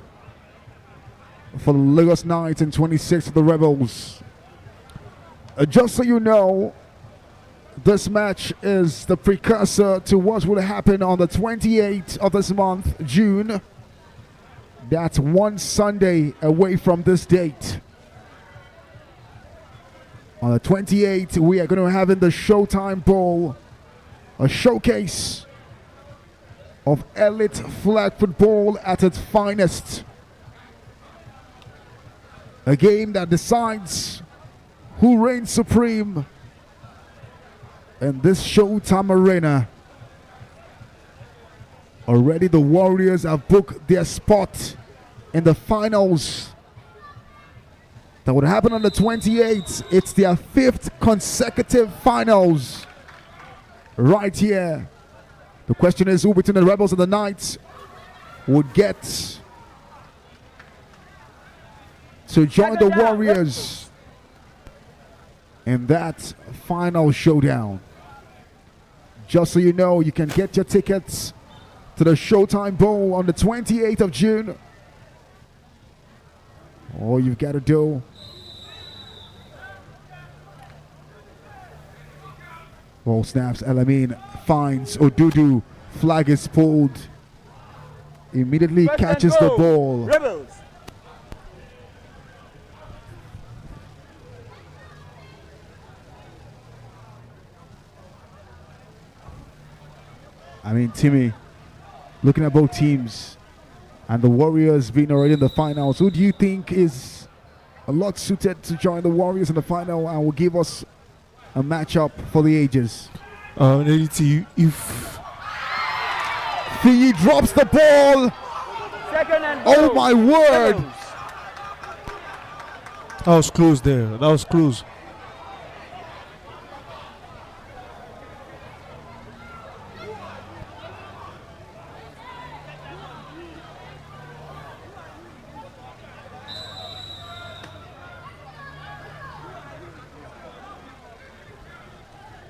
for the Lagos Knights and 26 for the Rebels. Just so you know, this match is the precursor to what will happen on the 28th of this month, June. That's one Sunday away from this date. On the 28th, we are going to have in the Showtime Bowl a showcase of elite flag football at its finest. A game that decides who reigns supreme in this Showtime arena. Already the Warriors have booked their spot in the finals that would happen on the 28th. It's their 5th consecutive finals right here. The question is who between the Rebels and the Knights would get to join the Warriors in that final showdown. Just so you know, you can get your tickets to the Showtime Bowl on the 28th of June. All you've got to do ball snaps, Alamin finds Odudu, flag is pulled, immediately catches the ball. Rebels. I mean, Timmy, looking at both teams and the Warriors being already in the finals, who do you think is a lot suited to join the Warriors in the final and will give us a matchup for the ages? If he drops the ball. Second and oh my word! Rebels. That was close there. That was close.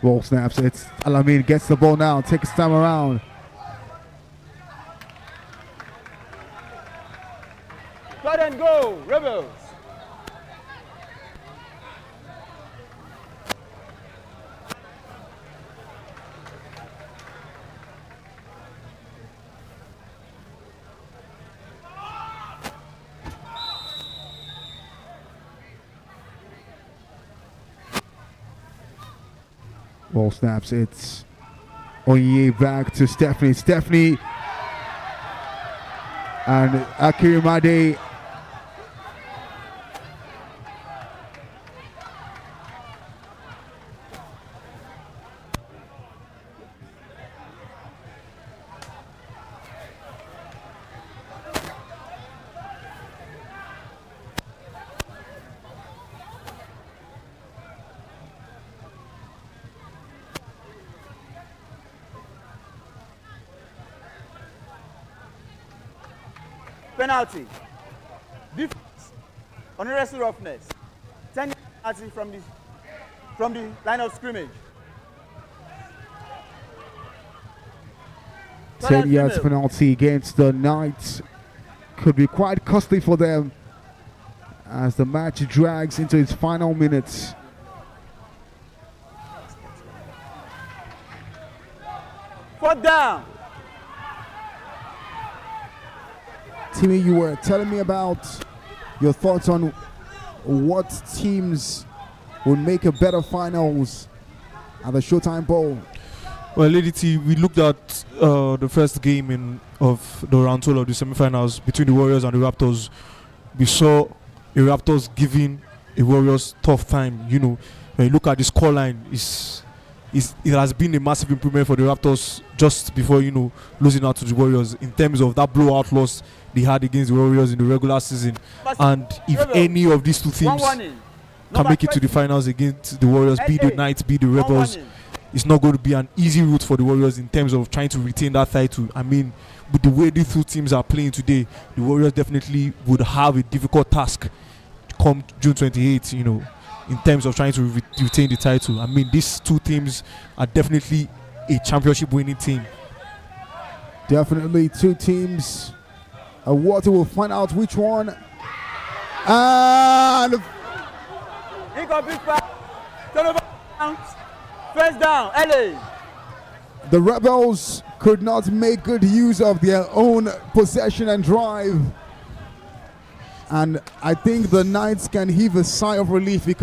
Ball snaps. It's Alamin gets the ball now. Takes time around. Third and go, Rebels. Ball snaps. It's Onye back to Stephanie. Stephanie and Akirimade. Penalty. Defense. Unnecessary roughness. 10 penalty from the line of scrimmage. 10 yards penalty against the Knights could be quite costly for them as the match drags into its final minutes. Fourth down. Timmy, you were telling me about your thoughts on what teams would make a better finals at the Showtime Bowl. Well, Lady T, we looked at the first game of the round 12 of the semifinals between the Warriors and the Raptors. We saw the Raptors giving the Warriors tough time. You know, when you look at the scoreline, it has been a massive improvement for the Raptors just before, you know, losing out to the Warriors in terms of that blowout loss they had against the Warriors in the regular season. And if any of these two teams can make it to the finals against the Warriors, be the Knights, be the Rebels, it's not going to be an easy route for the Warriors in terms of trying to retain that title. I mean, with the way these two teams are playing today, the Warriors definitely would have a difficult task come June 28th, you know, in terms of trying to retain the title. I mean, these two teams are definitely a championship winning team. Definitely two teams. Water will find out which one. And Incomplete pass. Turnover. First down. LA. the Rebels could not make good use of their own possession and drive. And I think the Knights can heave a sigh of relief because